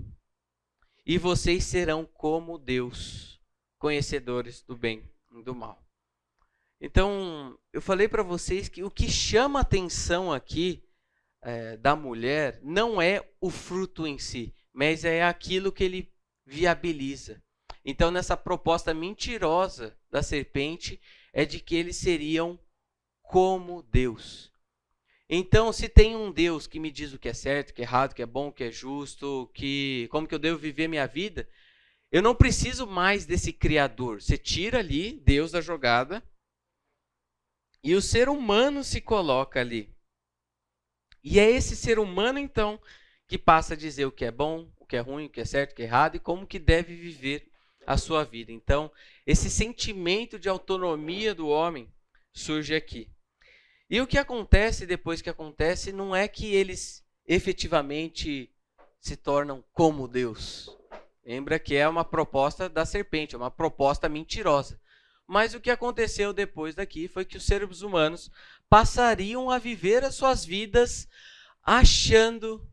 e vocês serão como Deus, conhecedores do bem e do mal. Então, eu falei para vocês que o que chama a atenção aqui da mulher não é o fruto em si, mas é aquilo que ele viabiliza. Então, nessa proposta mentirosa da serpente, é de que eles seriam como Deus. Então, se tem um Deus que me diz o que é certo, o que é errado, o que é bom, o que é justo, como que eu devo viver minha vida, eu não preciso mais desse Criador. Você tira ali Deus da jogada e o ser humano se coloca ali. E é esse ser humano, então, que passa a dizer o que é bom, o que é ruim, o que é certo, o que é errado e como que deve viver a sua vida. Então, esse sentimento de autonomia do homem surge aqui. E o que acontece depois que acontece não é que eles efetivamente se tornam como Deus. Lembra que é uma proposta da serpente, é uma proposta mentirosa. Mas o que aconteceu depois daqui foi que os seres humanos passariam a viver as suas vidas achando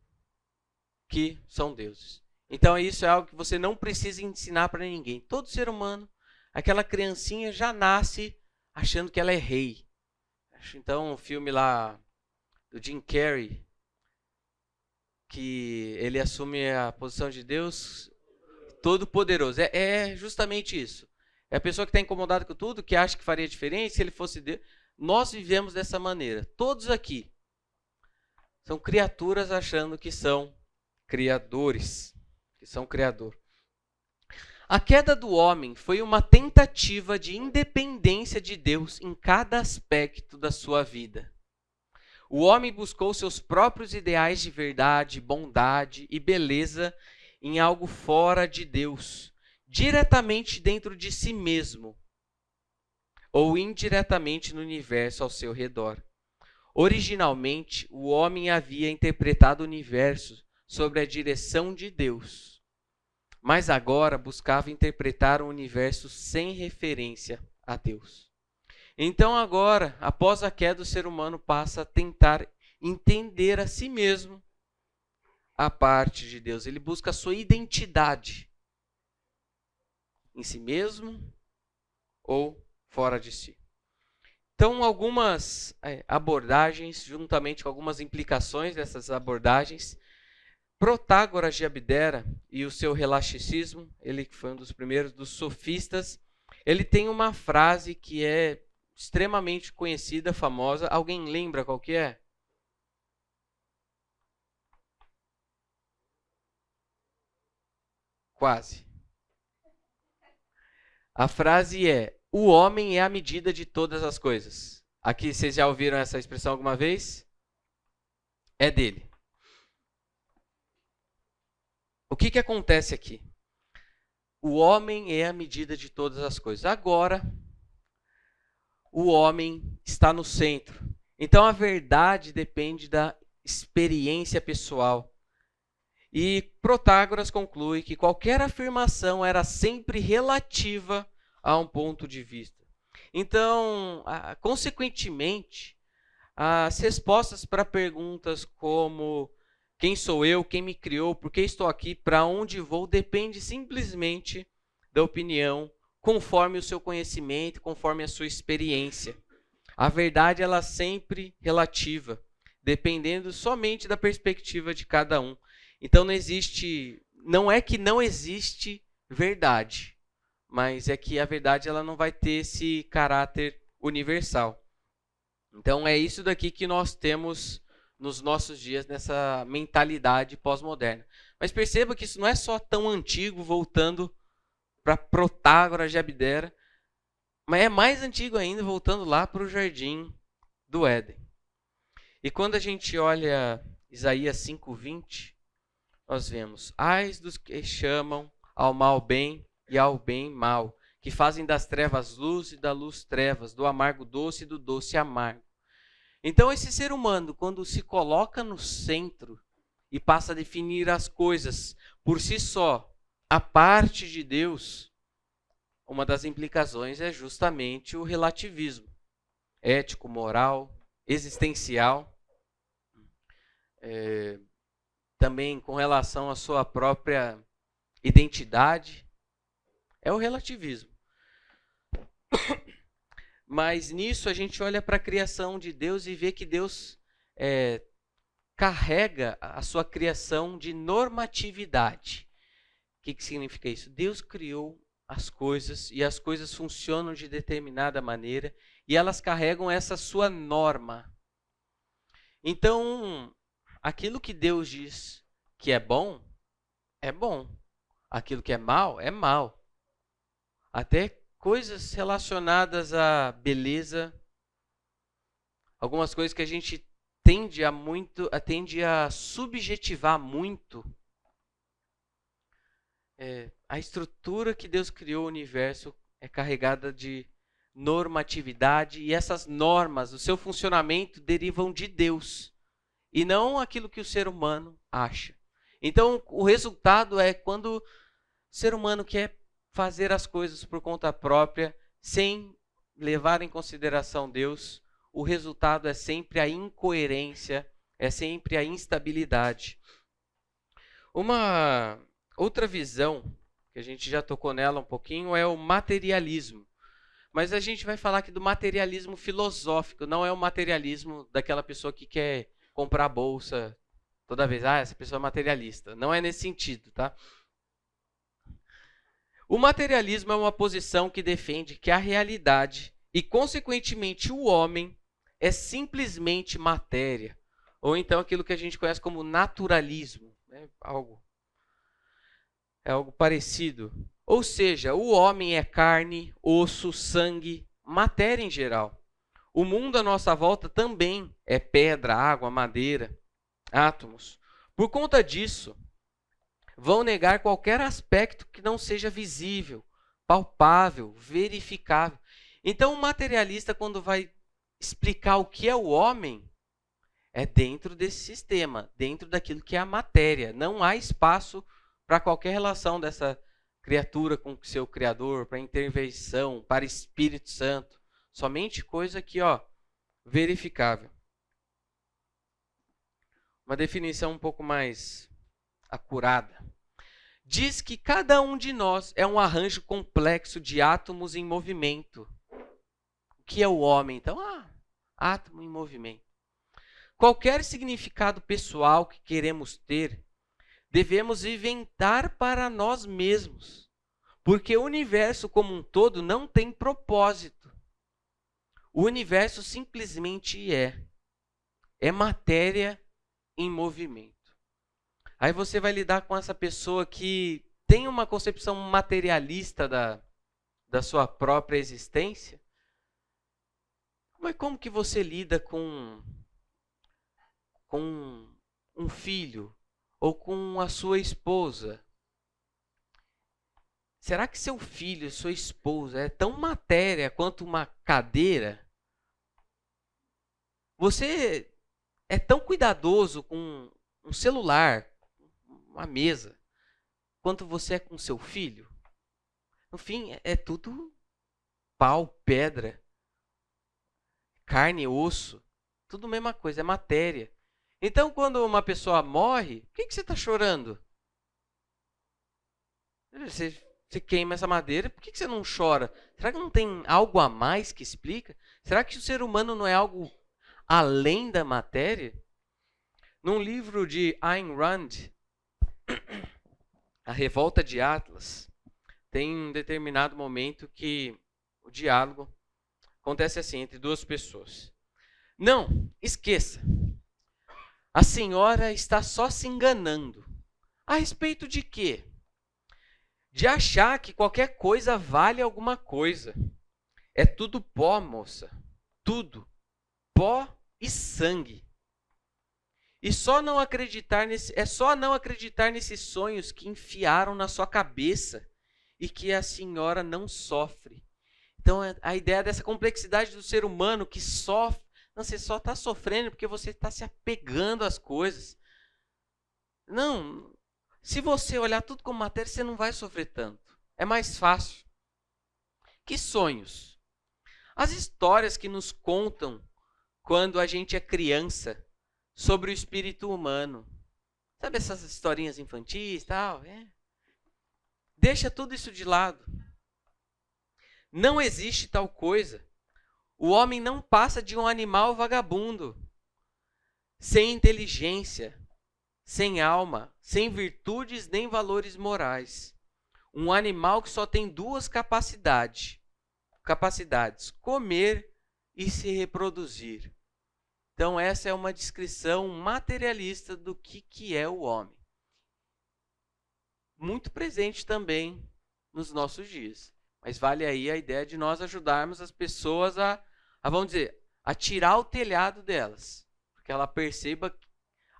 que são deuses. Então isso é algo que você não precisa ensinar para ninguém. Todo ser humano, aquela criancinha já nasce achando que ela é rei. Então, o filme lá do Jim Carrey, que ele assume a posição de Deus Todo-Poderoso. É justamente isso. É a pessoa que está incomodada com tudo, que acha que faria diferente se ele fosse Deus. Nós vivemos dessa maneira. Todos aqui são criaturas achando que são criadores, que são criador. A queda do homem foi uma tentativa de independência de Deus em cada aspecto da sua vida. O homem buscou seus próprios ideais de verdade, bondade e beleza em algo fora de Deus, diretamente dentro de si mesmo, ou indiretamente no universo ao seu redor. Originalmente, o homem havia interpretado o universo sob a direção de Deus, mas agora buscava interpretar o universo sem referência a Deus. Então agora, após a queda, o ser humano passa a tentar entender a si mesmo a parte de Deus. Ele busca a sua identidade em si mesmo ou fora de si. Então, algumas abordagens, juntamente com algumas implicações dessas abordagens. Protágoras de Abdera e o seu relaxicismo, ele que foi um dos primeiros dos sofistas, ele tem uma frase que é extremamente conhecida, famosa. Alguém lembra qual que é? Quase. A frase é: o homem é a medida de todas as coisas. Aqui, vocês já ouviram essa expressão alguma vez? É dele. O que acontece aqui? O homem é a medida de todas as coisas. Agora, o homem está no centro. Então, a verdade depende da experiência pessoal. E Protágoras conclui que qualquer afirmação era sempre relativa a um ponto de vista. Então, consequentemente, as respostas para perguntas como quem sou eu, quem me criou, por que estou aqui, para onde vou, depende simplesmente da opinião, conforme o seu conhecimento, conforme a sua experiência. A verdade ela é sempre relativa, dependendo somente da perspectiva de cada um. Então não é que não existe verdade, mas é que a verdade ela não vai ter esse caráter universal. Então é isso daqui que nós temos nos nossos dias, nessa mentalidade pós-moderna. Mas perceba que isso não é só tão antigo, voltando para Protágoras de Abdera, mas é mais antigo ainda, voltando lá para o Jardim do Éden. E quando a gente olha Isaías 5:20, nós vemos: ai dos que chamam ao mal bem e ao bem mal, que fazem das trevas luz e da luz trevas, do amargo doce e do doce amargo. Então esse ser humano, quando se coloca no centro e passa a definir as coisas por si só, a parte de Deus, uma das implicações é justamente o relativismo ético, moral, existencial, também com relação à sua própria identidade, é o relativismo. Mas nisso a gente olha para a criação de Deus e vê que Deus carrega a sua criação de normatividade. O que significa isso? Deus criou as coisas e as coisas funcionam de determinada maneira e elas carregam essa sua norma. Então, aquilo que Deus diz que é bom, é bom. Aquilo que é mal, é mal. Até coisas relacionadas à beleza, algumas coisas que a gente tende a subjetivar muito. A estrutura que Deus criou o universo é carregada de normatividade e essas normas, o seu funcionamento derivam de Deus e não aquilo que o ser humano acha. Então, o resultado é quando o ser humano quer fazer as coisas por conta própria, sem levar em consideração Deus, o resultado é sempre a incoerência, é sempre a instabilidade. Uma outra visão, que a gente já tocou nela um pouquinho, é o materialismo. Mas a gente vai falar aqui do materialismo filosófico, não é o materialismo daquela pessoa que quer comprar bolsa toda vez. Essa pessoa é materialista. Não é nesse sentido, tá? O materialismo é uma posição que defende que a realidade e, consequentemente, o homem é simplesmente matéria. Ou então aquilo que a gente conhece como naturalismo. Né? É algo parecido. Ou seja, o homem é carne, osso, sangue, matéria em geral. O mundo à nossa volta também é pedra, água, madeira, átomos. Por conta disso, vão negar qualquer aspecto que não seja visível, palpável, verificável. Então, o materialista, quando vai explicar o que é o homem, é dentro desse sistema, dentro daquilo que é a matéria. Não há espaço para qualquer relação dessa criatura com o seu Criador, para intervenção, para Espírito Santo. Somente coisa aqui, verificável. Uma definição um pouco mais acurada. Diz que cada um de nós é um arranjo complexo de átomos em movimento. O que é o homem? Então, átomo em movimento. Qualquer significado pessoal que queremos ter, devemos inventar para nós mesmos, porque o universo como um todo não tem propósito. O universo simplesmente é matéria em movimento. Aí você vai lidar com essa pessoa que tem uma concepção materialista da sua própria existência. Mas como que você lida com um filho ou com a sua esposa? Será que seu filho, sua esposa é tão matéria quanto uma cadeira? Você é tão cuidadoso com um celular, uma mesa, quanto você é com seu filho? No fim, é tudo pau, pedra, carne, osso, tudo a mesma coisa, é matéria. Então, quando uma pessoa morre, por que você está chorando? Você queima essa madeira, por que você não chora? Será que não tem algo a mais que explica? Será que o ser humano não é algo além da matéria? Num livro de Ayn Rand, A Revolta de Atlas, tem um determinado momento que o diálogo acontece assim, entre duas pessoas. Não, esqueça. A senhora está só se enganando. A respeito de quê? De achar que qualquer coisa vale alguma coisa. É tudo pó, moça. Tudo. Pó e sangue. E só não acreditar nesses sonhos que enfiaram na sua cabeça e que a senhora não sofre. Então, a ideia dessa complexidade do ser humano que sofre. Não, você só está sofrendo porque você está se apegando às coisas. Não, se você olhar tudo como matéria, você não vai sofrer tanto. É mais fácil. Que sonhos? As histórias que nos contam quando a gente é criança sobre o espírito humano. Sabe essas historinhas infantis e tal? Deixa tudo isso de lado. Não existe tal coisa. O homem não passa de um animal vagabundo, sem inteligência, sem alma, sem virtudes nem valores morais. Um animal que só tem duas capacidades: comer e se reproduzir. Então essa é uma descrição materialista do que é o homem. Muito presente também nos nossos dias. Mas vale aí a ideia de nós ajudarmos as pessoas vamos dizer, a tirar o telhado delas, porque ela perceba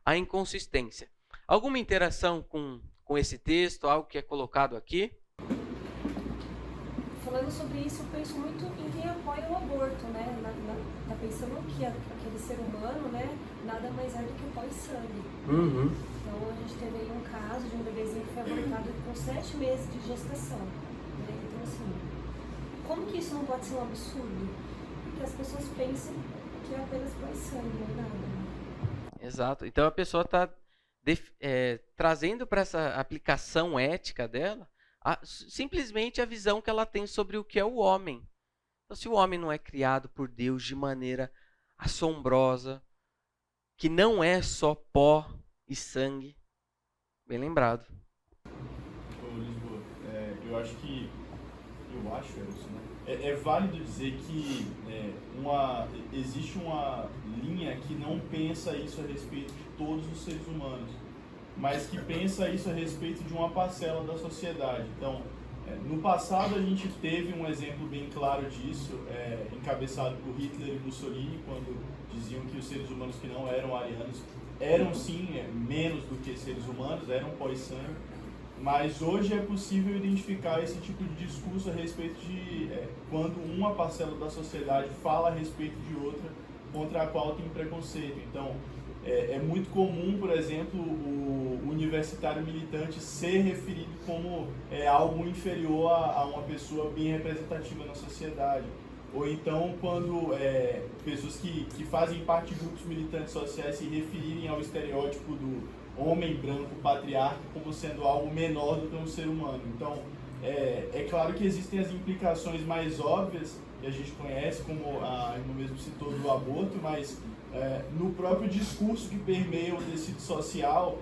a inconsistência. Alguma interação com esse texto, algo que é colocado aqui? Falando sobre isso, eu penso muito em quem apoia o aborto, né? Tá pensando que aquele ser humano, né, nada mais é do que o pó e sangue. Então a gente teve aí um caso de um bebezinho que foi abortado com 7 meses de gestação. Né? Então assim, como que isso não pode ser um absurdo? Porque as pessoas pensam que é apenas pó e sangue, não é nada. Né? Exato. Então a pessoa está trazendo para essa aplicação ética dela simplesmente a visão que ela tem sobre o que é o homem. Então, se o homem não é criado por Deus de maneira assombrosa, que não é só pó e sangue, bem lembrado. Ô, Lisboa, eu acho isso, né? É válido dizer que existe uma linha que não pensa isso a respeito de todos os seres humanos, mas que pensa isso a respeito de uma parcela da sociedade. Então, no passado a gente teve um exemplo bem claro disso, encabeçado por Hitler e Mussolini, quando diziam que os seres humanos que não eram arianos eram sim menos do que seres humanos, eram pó e sangue, mas hoje é possível identificar esse tipo de discurso a respeito de quando uma parcela da sociedade fala a respeito de outra contra a qual tem preconceito. Então, é muito comum, por exemplo, o universitário militante ser referido como algo inferior a uma pessoa bem representativa na sociedade. Ou então, quando pessoas que fazem parte de grupos militantes sociais se referirem ao estereótipo do homem branco patriarca como sendo algo menor do que um ser humano. Então, é claro que existem as implicações mais óbvias, que a gente conhece, como a irmã mesmo citou, do aborto, mas no próprio discurso que permeia o tecido social,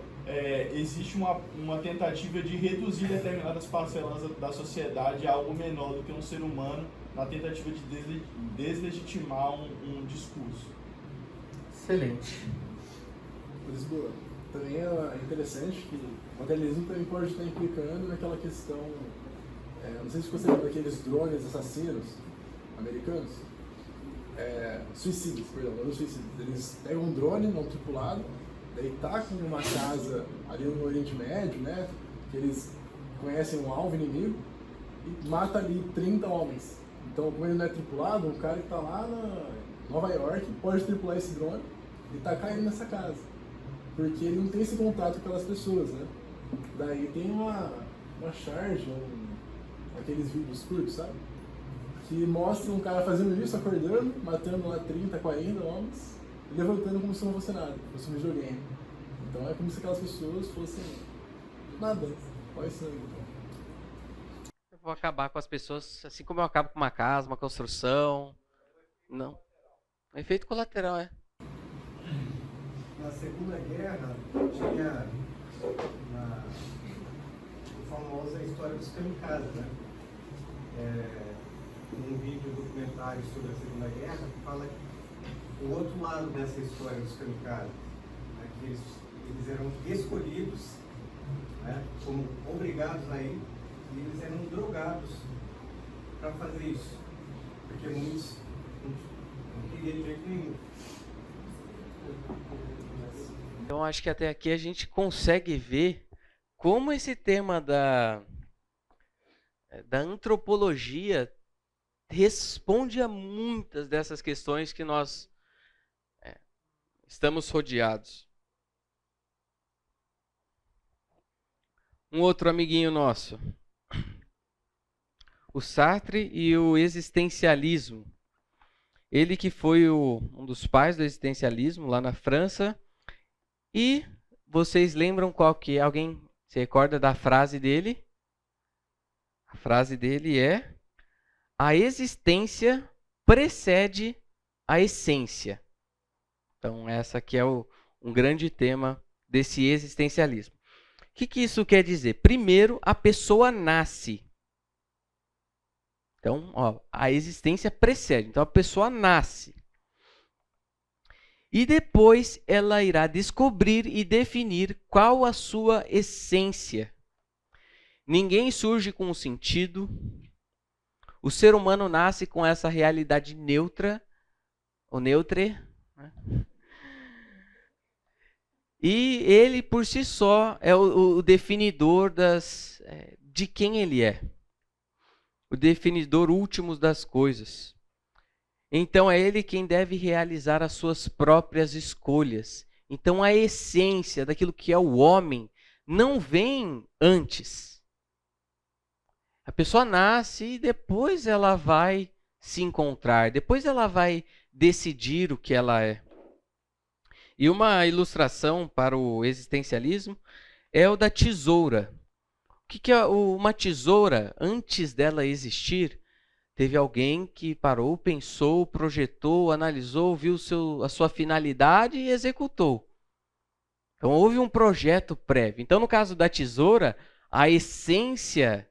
existe uma tentativa de reduzir determinadas parcelas da sociedade a algo menor do que um ser humano, na tentativa de deslegitimar um discurso. Excelente. Lisboa, também é interessante que o materialismo também pode estar implicando naquela questão, não sei se você lembra daqueles drones assassinos americanos, suicidas, eles pegam um drone não tripulado, daí tacam numa casa ali no Oriente Médio, né, que eles conhecem um alvo inimigo, e mata ali 30 homens. Então, como ele não é tripulado, um cara que está lá na Nova York pode tripular esse drone e tacar ele nessa casa, porque ele não tem esse contato com aquelas pessoas, né. Daí tem uma charge, aqueles vídeos curtos, sabe? Que mostra um cara fazendo isso, acordando, matando lá 30, 40 homens, e levantando como se não fosse nada, fosse um videogame. Então é como se aquelas pessoas fossem nada, pode ser. Eu vou acabar com as pessoas, assim como eu acabo com uma casa, uma construção. Não. É efeito colateral, Na Segunda Guerra, tinha a famosa história dos kamikazes, né? Um vídeo documentário sobre a Segunda Guerra que fala o outro lado dessa história dos kamikazes, né? Que eles eram escolhidos, né? Como obrigados a ir, e eles eram drogados para fazer isso, porque muitos não queriam de jeito nenhum. Então acho que até aqui a gente consegue ver como esse tema da antropologia responde a muitas dessas questões que nós estamos rodeados. Um outro amiguinho nosso, o Sartre e o existencialismo. Ele que foi um dos pais do existencialismo lá na França. E vocês lembram qual que é? Alguém se recorda da frase dele? A frase dele é: a existência precede a essência. Então, essa aqui é um grande tema desse existencialismo. O que isso quer dizer? Primeiro, a pessoa nasce. Então, a existência precede. Então, a pessoa nasce. E depois ela irá descobrir e definir qual a sua essência. Ninguém surge com um sentido. O ser humano nasce com essa realidade neutra, ou neutre, né? E ele, por si só, é o definidor de quem ele é. O definidor último das coisas. Então é ele quem deve realizar as suas próprias escolhas. Então a essência daquilo que é o homem não vem antes. A pessoa nasce e depois ela vai se encontrar, depois ela vai decidir o que ela é. E uma ilustração para o existencialismo é o da tesoura. O que é uma tesoura? Antes dela existir, teve alguém que parou, pensou, projetou, analisou, viu a sua finalidade e executou. Então houve um projeto prévio. Então, no caso da tesoura, a essência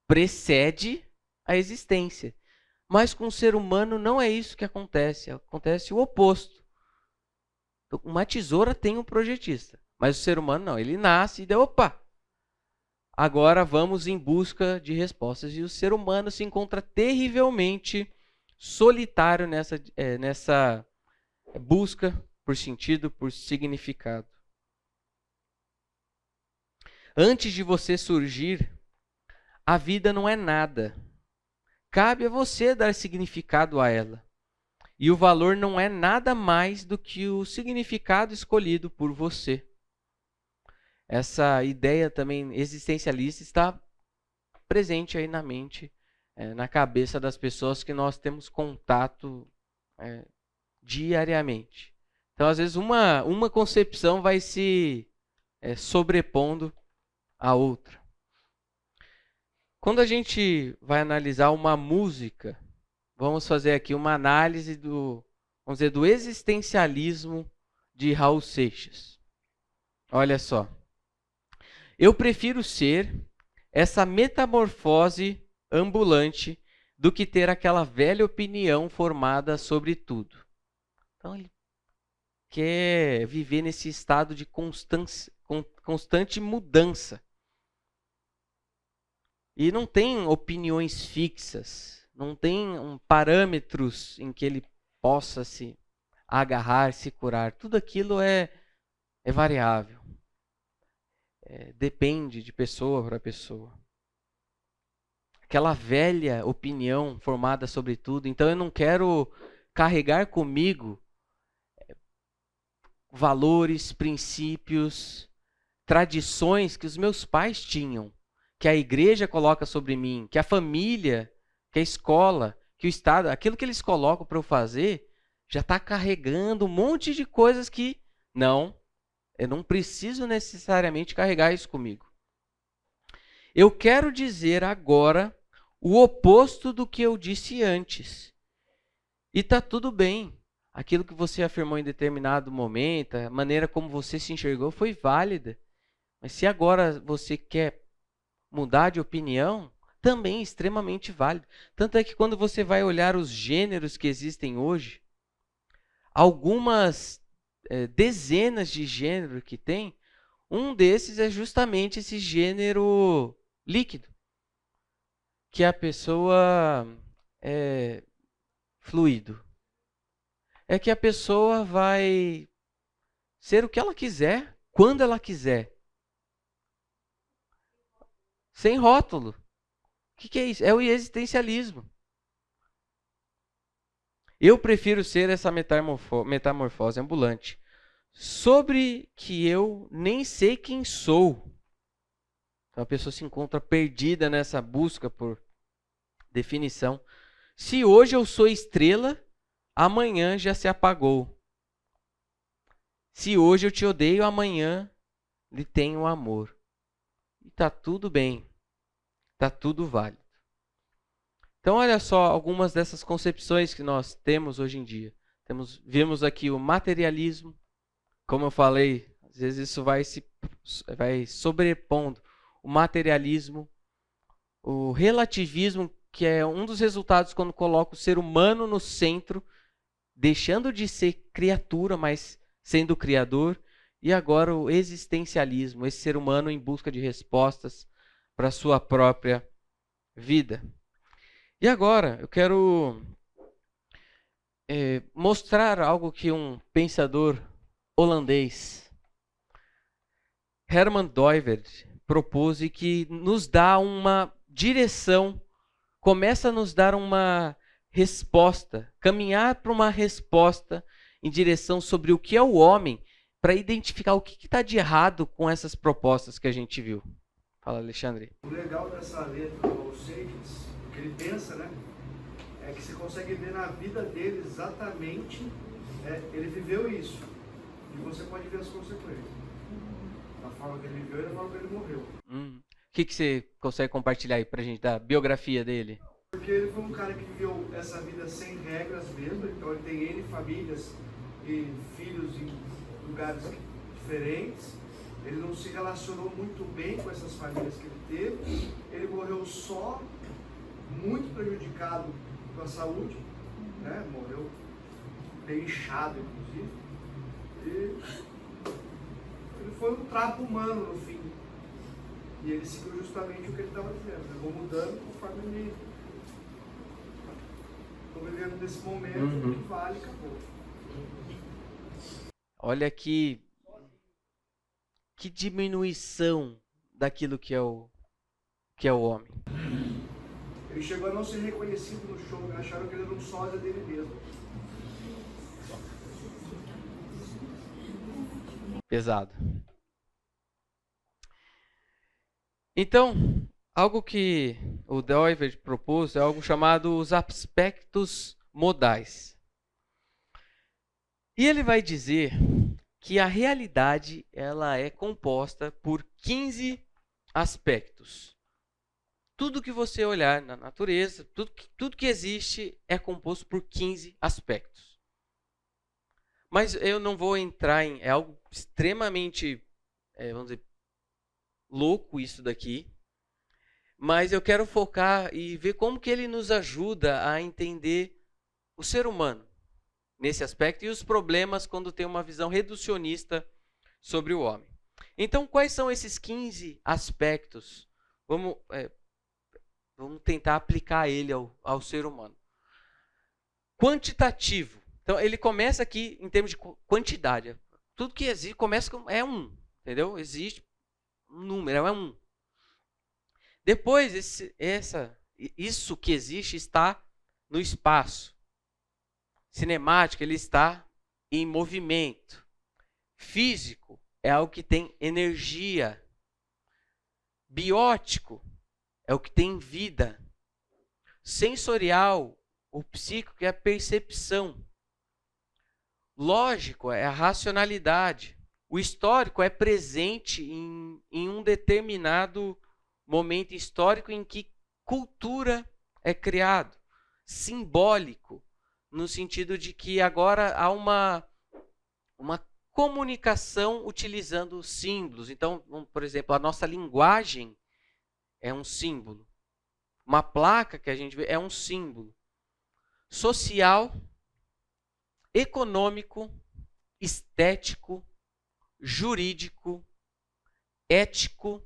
precede a existência. Mas com o ser humano não é isso que acontece. Acontece o oposto. Então, uma tesoura tem um projetista, mas o ser humano não. Ele nasce e deu, opa! Agora vamos em busca de respostas. E o ser humano se encontra terrivelmente solitário nessa busca por sentido, por significado. Antes de você surgir, a vida não é nada. Cabe a você dar significado a ela. E o valor não é nada mais do que o significado escolhido por você. Essa ideia também existencialista está presente aí na mente, na cabeça das pessoas que nós temos contato diariamente. Então, às vezes, uma concepção vai se sobrepondo à outra. Quando a gente vai analisar uma música, vamos fazer aqui uma análise do existencialismo de Raul Seixas. Olha só. Eu prefiro ser essa metamorfose ambulante do que ter aquela velha opinião formada sobre tudo. Então, ele quer viver nesse estado de constante mudança. E não tem opiniões fixas, não tem parâmetros em que ele possa se agarrar, se curar. Tudo aquilo é variável. Depende de pessoa para pessoa. Aquela velha opinião formada sobre tudo. Então eu não quero carregar comigo valores, princípios, tradições que os meus pais tinham, que a igreja coloca sobre mim, que a família, que a escola, que o Estado, aquilo que eles colocam para eu fazer, já está carregando um monte de coisas que eu não preciso necessariamente carregar isso comigo. Eu quero dizer agora o oposto do que eu disse antes. E está tudo bem. Aquilo que você afirmou em determinado momento, a maneira como você se enxergou foi válida. Mas se agora você quer mudar de opinião, também é extremamente válido. Tanto é que quando você vai olhar os gêneros que existem hoje, algumas dezenas de gêneros que tem, um desses é justamente esse gênero líquido, que a pessoa é fluido. É que a pessoa vai ser o que ela quiser, quando ela quiser. Sem rótulo. que é isso? É o existencialismo. Eu prefiro ser essa metamorfose ambulante, sobre que eu nem sei quem sou. Então a pessoa se encontra perdida nessa busca por definição. Se hoje eu sou estrela, amanhã já se apagou. Se hoje eu te odeio, amanhã lhe tenho amor. E está tudo bem. Está tudo válido. Então, olha só algumas dessas concepções que nós temos hoje em dia. Vimos aqui o materialismo. Como eu falei, às vezes isso vai sobrepondo. O materialismo, o relativismo, que é um dos resultados quando coloca o ser humano no centro, deixando de ser criatura, mas sendo criador. E agora o existencialismo, esse ser humano em busca de respostas para a sua própria vida. E agora eu quero mostrar algo que um pensador holandês, Herman Doivert, propôs e que nos dá uma direção, começa a nos dar uma resposta, caminhar para uma resposta em direção sobre o que é o homem, para identificar o que está de errado com essas propostas que a gente viu. Fala, Alexandre. O legal dessa letra do Homo Sapiens, o que ele pensa, né, é que você consegue ver na vida dele exatamente, ele viveu isso, e você pode ver as consequências. Da forma que ele viveu e da forma que ele morreu. O que você consegue compartilhar aí pra gente da biografia dele? Porque ele foi um cara que viveu essa vida sem regras mesmo, então ele tem N famílias e filhos em lugares diferentes. Ele não se relacionou muito bem com essas famílias que ele teve. Ele morreu só, muito prejudicado com a saúde, né? Morreu bem inchado, inclusive. E ele foi um trapo humano no fim. E ele seguiu justamente o que ele estava dizendo. Eu vou mudando conforme ele. Estou vivendo nesse momento, o que vale, acabou. Olha que diminuição daquilo que é o homem. Ele chegou a não ser reconhecido no show, né? Acharam que ele era um sósia dele mesmo. Pesado. Então, algo que o Doivert propôs é algo chamado os aspectos modais. E ele vai dizer que a realidade ela é composta por 15 aspectos. Tudo que você olhar na natureza, tudo que existe é composto por 15 aspectos. Mas eu não vou entrar em... É algo extremamente, vamos dizer, louco isso daqui. Mas eu quero focar e ver como que ele nos ajuda a entender o ser humano nesse aspecto e os problemas quando tem uma visão reducionista sobre o homem. Então, quais são esses 15 aspectos? Vamos tentar aplicar ele ao ser humano. Quantitativo. Então, ele começa aqui em termos de quantidade. Tudo que existe começa com entendeu? Existe um número, é 1. Depois, isso que existe está no espaço. Cinemático, ele está em movimento. Físico é algo que tem energia. Biótico é o que tem vida. Sensorial, o psíquico é a percepção. Lógico é a racionalidade. O histórico é presente em um determinado momento histórico em que cultura é criado. Simbólico, no sentido de que agora há uma comunicação utilizando símbolos. Então, por exemplo, a nossa linguagem é um símbolo. Uma placa que a gente vê é um símbolo. Social, econômico, estético, jurídico, ético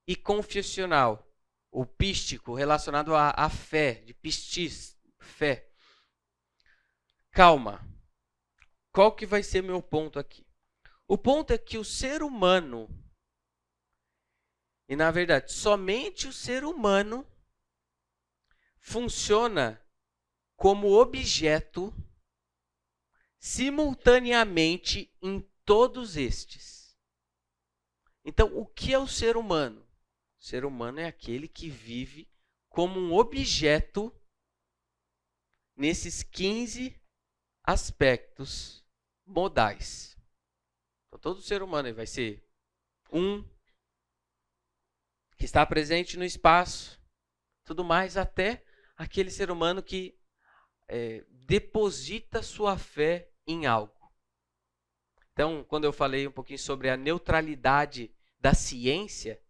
e confessional. O pístico, relacionado à fé, de pistis, fé. Calma. Qual que vai ser meu ponto aqui? O ponto é que o ser humano, e na verdade, somente o ser humano funciona como objeto simultaneamente em todos estes. Então, o que é o ser humano? O ser humano é aquele que vive como um objeto nesses 15 aspectos modais. Então, todo ser humano ele vai ser um que está presente no espaço, tudo mais, até aquele ser humano que deposita sua fé em algo. Então, quando eu falei um pouquinho sobre a neutralidade da ciência,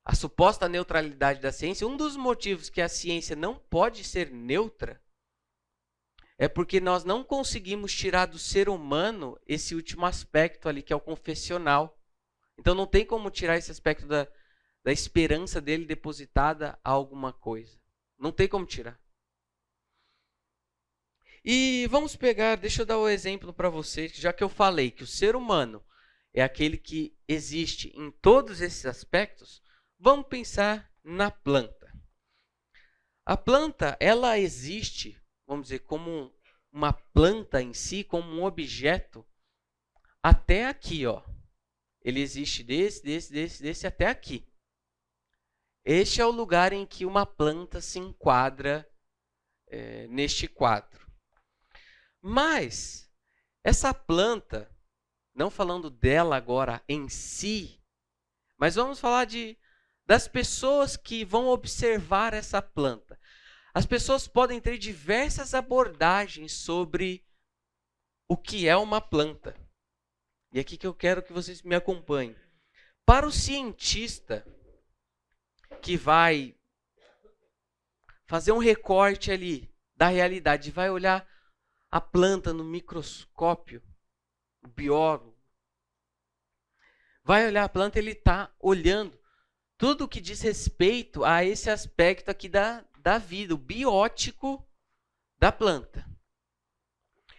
a suposta neutralidade da ciência, um dos motivos que a ciência não pode ser neutra é porque nós não conseguimos tirar do ser humano esse último aspecto ali, que é o confessional. Então, não tem como tirar esse aspecto da esperança dele depositada a alguma coisa. Não tem como tirar. E vamos pegar, deixa eu dar o exemplo para vocês, já que eu falei que o ser humano é aquele que existe em todos esses aspectos, vamos pensar na planta. A planta, ela existe, vamos dizer, como uma planta em si, como um objeto, até aqui, ó. Ele existe desse até aqui. Este é o lugar em que uma planta se enquadra neste quadro. Mas essa planta, não falando dela agora em si, mas vamos falar das pessoas que vão observar essa planta. As pessoas podem ter diversas abordagens sobre o que é uma planta. E aqui que eu quero que vocês me acompanhem. Para o cientista que vai fazer um recorte ali da realidade, vai olhar a planta no microscópio, o biólogo, vai olhar a planta, ele está olhando tudo que diz respeito a esse aspecto aqui da vida, o biótico da planta.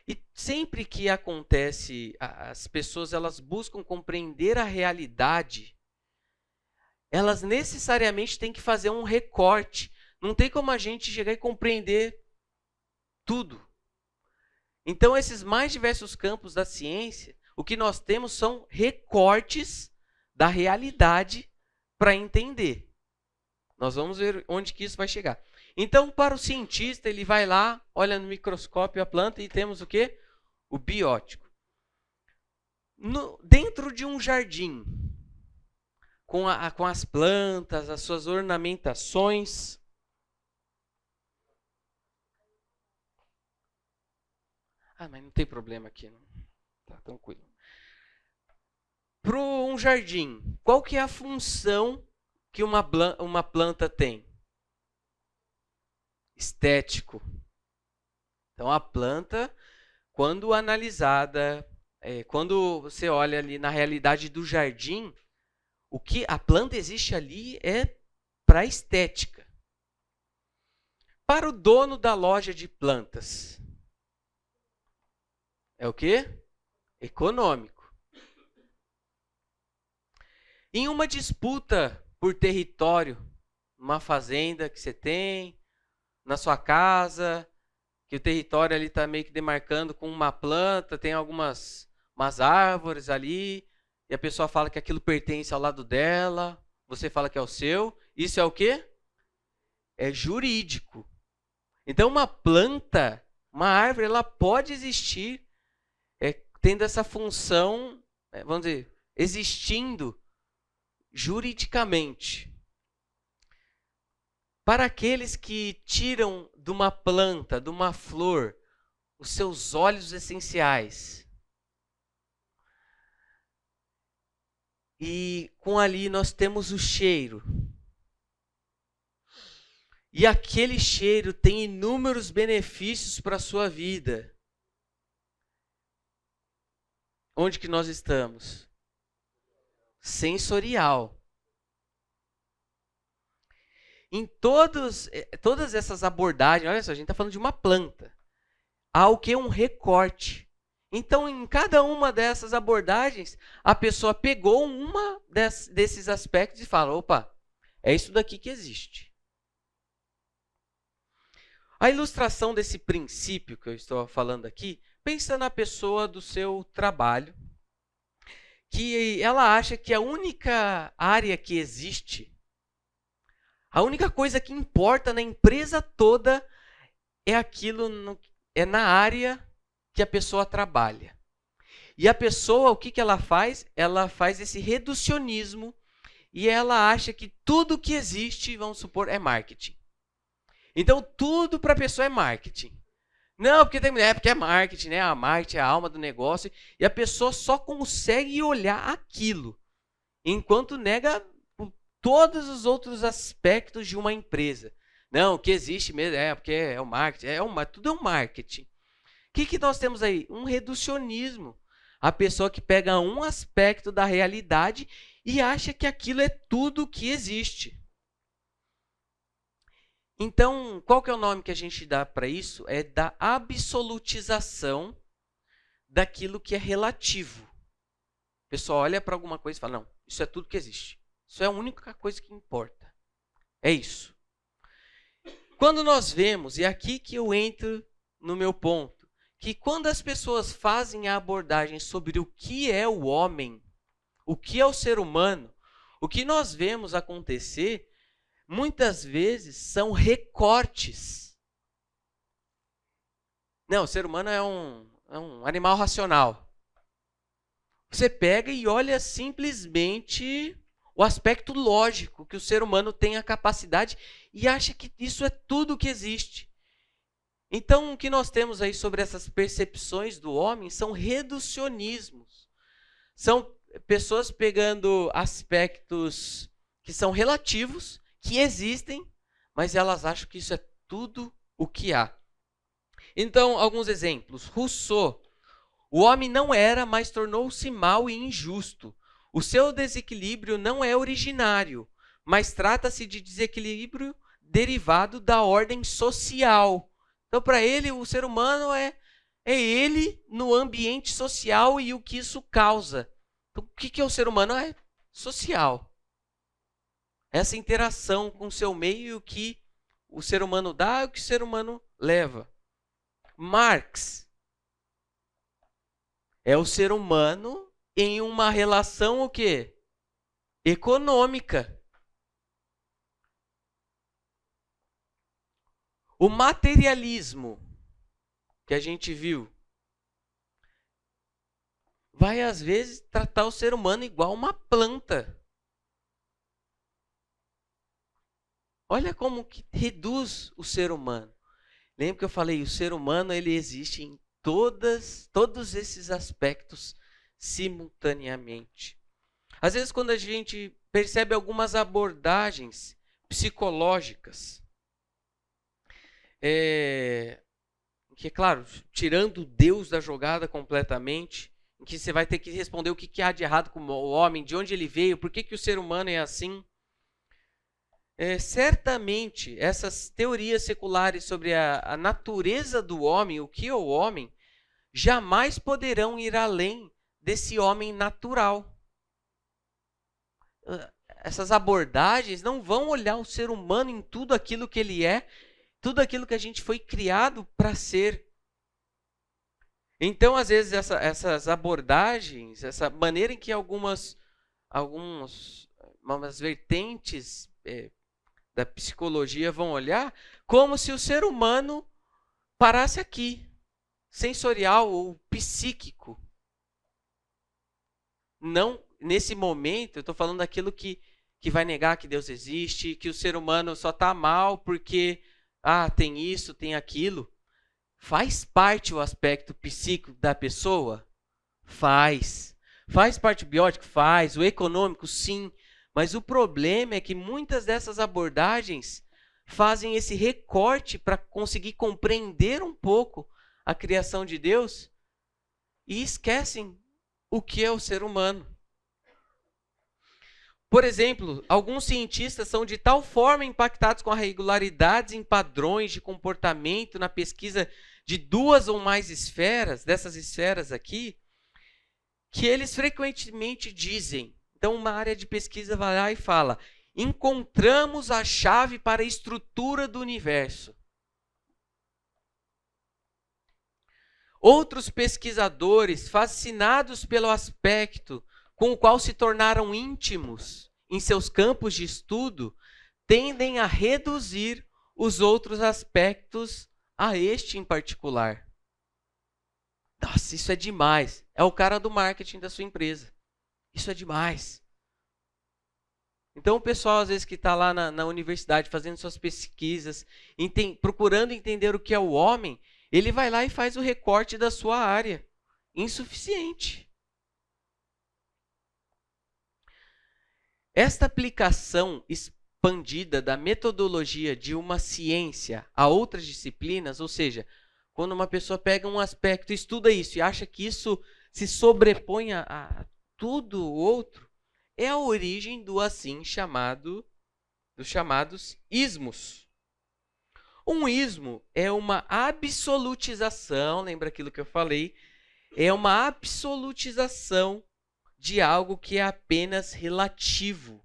E sempre que acontece, as pessoas elas buscam compreender a realidade, elas necessariamente têm que fazer um recorte. Não tem como a gente chegar e compreender tudo. Então, esses mais diversos campos da ciência, o que nós temos são recortes da realidade para entender. Nós vamos ver onde que isso vai chegar. Então, para o cientista, ele vai lá, olha no microscópio a planta e temos o quê? O biótico. Dentro de um jardim, com as plantas, as suas ornamentações, mas não tem problema aqui, não. Tá tranquilo. Para um jardim, qual que é a função que uma planta tem? Estético. Então, a planta, quando analisada, quando você olha ali na realidade do jardim, o que a planta existe ali é para estética. Para o dono da loja de plantas, é o quê? Econômico. Em uma disputa por território, uma fazenda que você tem, na sua casa, que o território ali está meio que demarcando com uma planta, tem umas árvores ali, e a pessoa fala que aquilo pertence ao lado dela, você fala que é o seu. Isso é o quê? É jurídico. Então, uma planta, uma árvore, ela pode existir tendo essa função, vamos dizer, existindo juridicamente. Para aqueles que tiram de uma planta, de uma flor, os seus óleos essenciais. E com ali nós temos o cheiro. E aquele cheiro tem inúmeros benefícios para a sua vida. Onde que nós estamos? Sensorial. Em todas essas abordagens, olha só, a gente está falando de uma planta. Há o que? Um recorte. Então, em cada uma dessas abordagens, a pessoa pegou uma desses aspectos e fala, opa, é isso daqui que existe. A ilustração desse princípio que eu estou falando aqui, pensa na pessoa do seu trabalho, que ela acha que a única área que existe, a única coisa que importa na empresa toda é é na área que a pessoa trabalha. E a pessoa, o que ela faz? Ela faz esse reducionismo e ela acha que tudo que existe, vamos supor, é marketing. Então, tudo para a pessoa é marketing. Não, porque é marketing, né? A marketing é a alma do negócio. E a pessoa só consegue olhar aquilo, enquanto nega todos os outros aspectos de uma empresa. Não, o que existe mesmo porque é o marketing. Tudo é um marketing. O que nós temos aí? Um reducionismo. A pessoa que pega um aspecto da realidade e acha que aquilo é tudo o que existe. Então, qual que é o nome que a gente dá para isso? É da absolutização daquilo que é relativo. O pessoal olha para alguma coisa e fala, não, isso é tudo que existe. Isso é a única coisa que importa. É isso. Quando nós vemos, e é aqui que eu entro no meu ponto, que quando as pessoas fazem a abordagem sobre o que é o homem, o que é o ser humano, o que nós vemos acontecer muitas vezes são recortes. Não, o ser humano é um animal racional. Você pega e olha simplesmente o aspecto lógico que o ser humano tem a capacidade e acha que isso é tudo que existe. Então, o que nós temos aí sobre essas percepções do homem são reducionismos. São pessoas pegando aspectos que são relativos, que existem, mas elas acham que isso é tudo o que há. Então, alguns exemplos. Rousseau. O homem não era, mas tornou-se mau e injusto. O seu desequilíbrio não é originário, mas trata-se de desequilíbrio derivado da ordem social. Então, para ele, o ser humano é ele no ambiente social e o que isso causa. Então, o que é o ser humano? É social. Essa interação com o seu meio e o que o ser humano dá e o que o ser humano leva. Marx é o ser humano em uma relação o quê? Econômica. O materialismo que a gente viu vai às vezes tratar o ser humano igual uma planta. Olha como que reduz o ser humano. Lembra que eu falei, o ser humano ele existe em todos esses aspectos simultaneamente. Às vezes quando a gente percebe algumas abordagens psicológicas, que, claro, tirando Deus da jogada completamente, em que você vai ter que responder o que há de errado com o homem, de onde ele veio, por que o ser humano é assim. Certamente, essas teorias seculares sobre a natureza do homem, o que é o homem, jamais poderão ir além desse homem natural. Essas abordagens não vão olhar o ser humano em tudo aquilo que ele é, tudo aquilo que a gente foi criado para ser. Então, às vezes, essas abordagens, essa maneira em que algumas vertentes da psicologia vão olhar, como se o ser humano parasse aqui, sensorial ou psíquico. Não, nesse momento, eu estou falando daquilo que vai negar que Deus existe, que o ser humano só está mal porque tem isso, tem aquilo. Faz parte o aspecto psíquico da pessoa? Faz. Faz parte o biótico? Faz. O econômico? Sim. Mas o problema é que muitas dessas abordagens fazem esse recorte para conseguir compreender um pouco a criação de Deus e esquecem o que é o ser humano. Por exemplo, alguns cientistas são de tal forma impactados com as regularidades em padrões de comportamento na pesquisa de duas ou mais esferas, dessas esferas aqui, que eles frequentemente dizem. Então, uma área de pesquisa vai lá e fala: encontramos a chave para a estrutura do universo. Outros pesquisadores, fascinados pelo aspecto com o qual se tornaram íntimos em seus campos de estudo, tendem a reduzir os outros aspectos a este em particular. Nossa, isso é demais. É o cara do marketing da sua empresa. Isso é demais. Então o pessoal, às vezes, que está lá na universidade fazendo suas pesquisas, procurando entender o que é o homem, ele vai lá e faz o recorte da sua área. Insuficiente. Esta aplicação expandida da metodologia de uma ciência a outras disciplinas, ou seja, quando uma pessoa pega um aspecto, estuda isso e acha que isso se sobrepõe a tudo o outro, é a origem dos chamados ismos. Um ismo é uma absolutização, lembra aquilo que eu falei? É uma absolutização de algo que é apenas relativo.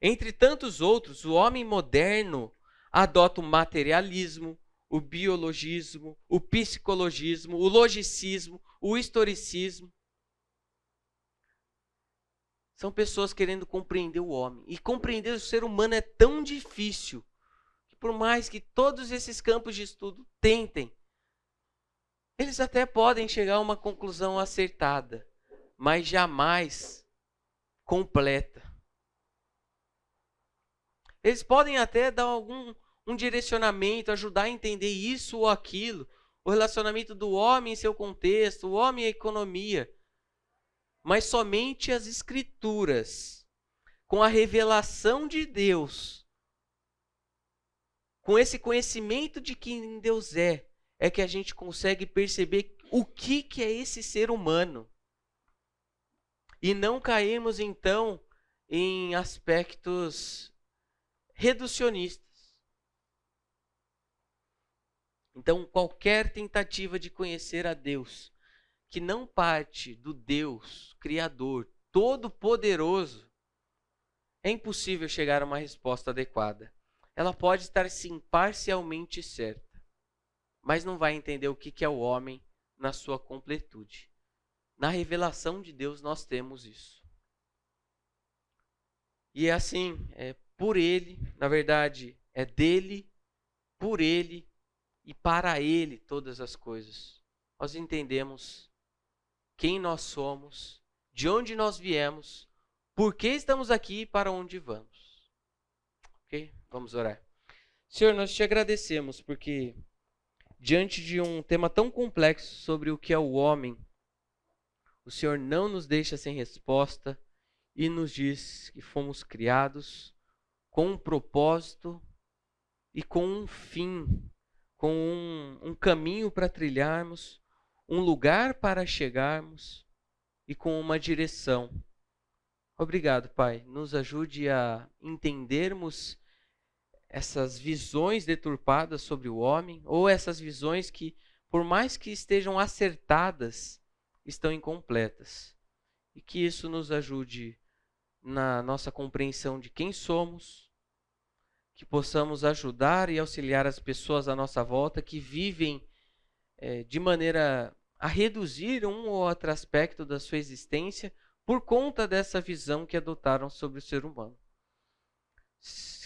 Entre tantos outros, o homem moderno adota o materialismo, o biologismo, o psicologismo, o logicismo, o historicismo. São pessoas querendo compreender o homem. E compreender o ser humano é tão difícil que, por mais que todos esses campos de estudo tentem, eles até podem chegar a uma conclusão acertada, mas jamais completa. Eles podem até dar um direcionamento, ajudar a entender isso ou aquilo, o relacionamento do homem em seu contexto, o homem e a economia. Mas somente as Escrituras, com a revelação de Deus, com esse conhecimento de quem Deus é que a gente consegue perceber o que é esse ser humano. E não cairmos, então, em aspectos reducionistas. Então, qualquer tentativa de conhecer a Deus que não parte do Deus Criador, Todo-Poderoso, é impossível chegar a uma resposta adequada. Ela pode estar, sim, parcialmente certa, mas não vai entender o que é o homem na sua completude. Na revelação de Deus nós temos isso. E é assim, é por Ele, na verdade, é dele, por Ele e para Ele todas as coisas. Nós entendemos quem nós somos, de onde nós viemos, por que estamos aqui e para onde vamos. Ok? Vamos orar. Senhor, nós te agradecemos porque diante de um tema tão complexo sobre o que é o homem, o Senhor não nos deixa sem resposta e nos diz que fomos criados com um propósito e com um fim, com um caminho para trilharmos, um lugar para chegarmos e com uma direção. Obrigado, Pai. Nos ajude a entendermos essas visões deturpadas sobre o homem, ou essas visões que, por mais que estejam acertadas, estão incompletas. E que isso nos ajude na nossa compreensão de quem somos, que possamos ajudar e auxiliar as pessoas à nossa volta que vivem de maneira a reduzir um ou outro aspecto da sua existência por conta dessa visão que adotaram sobre o ser humano.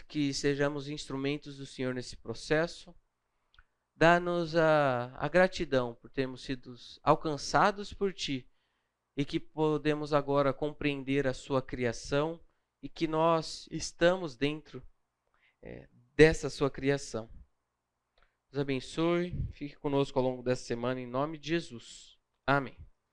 Que sejamos instrumentos do Senhor nesse processo. Dá-nos a gratidão por termos sido alcançados por Ti e que podemos agora compreender a Sua criação e que nós estamos dentro dessa Sua criação. Deus abençoe, fique conosco ao longo dessa semana, em nome de Jesus. Amém.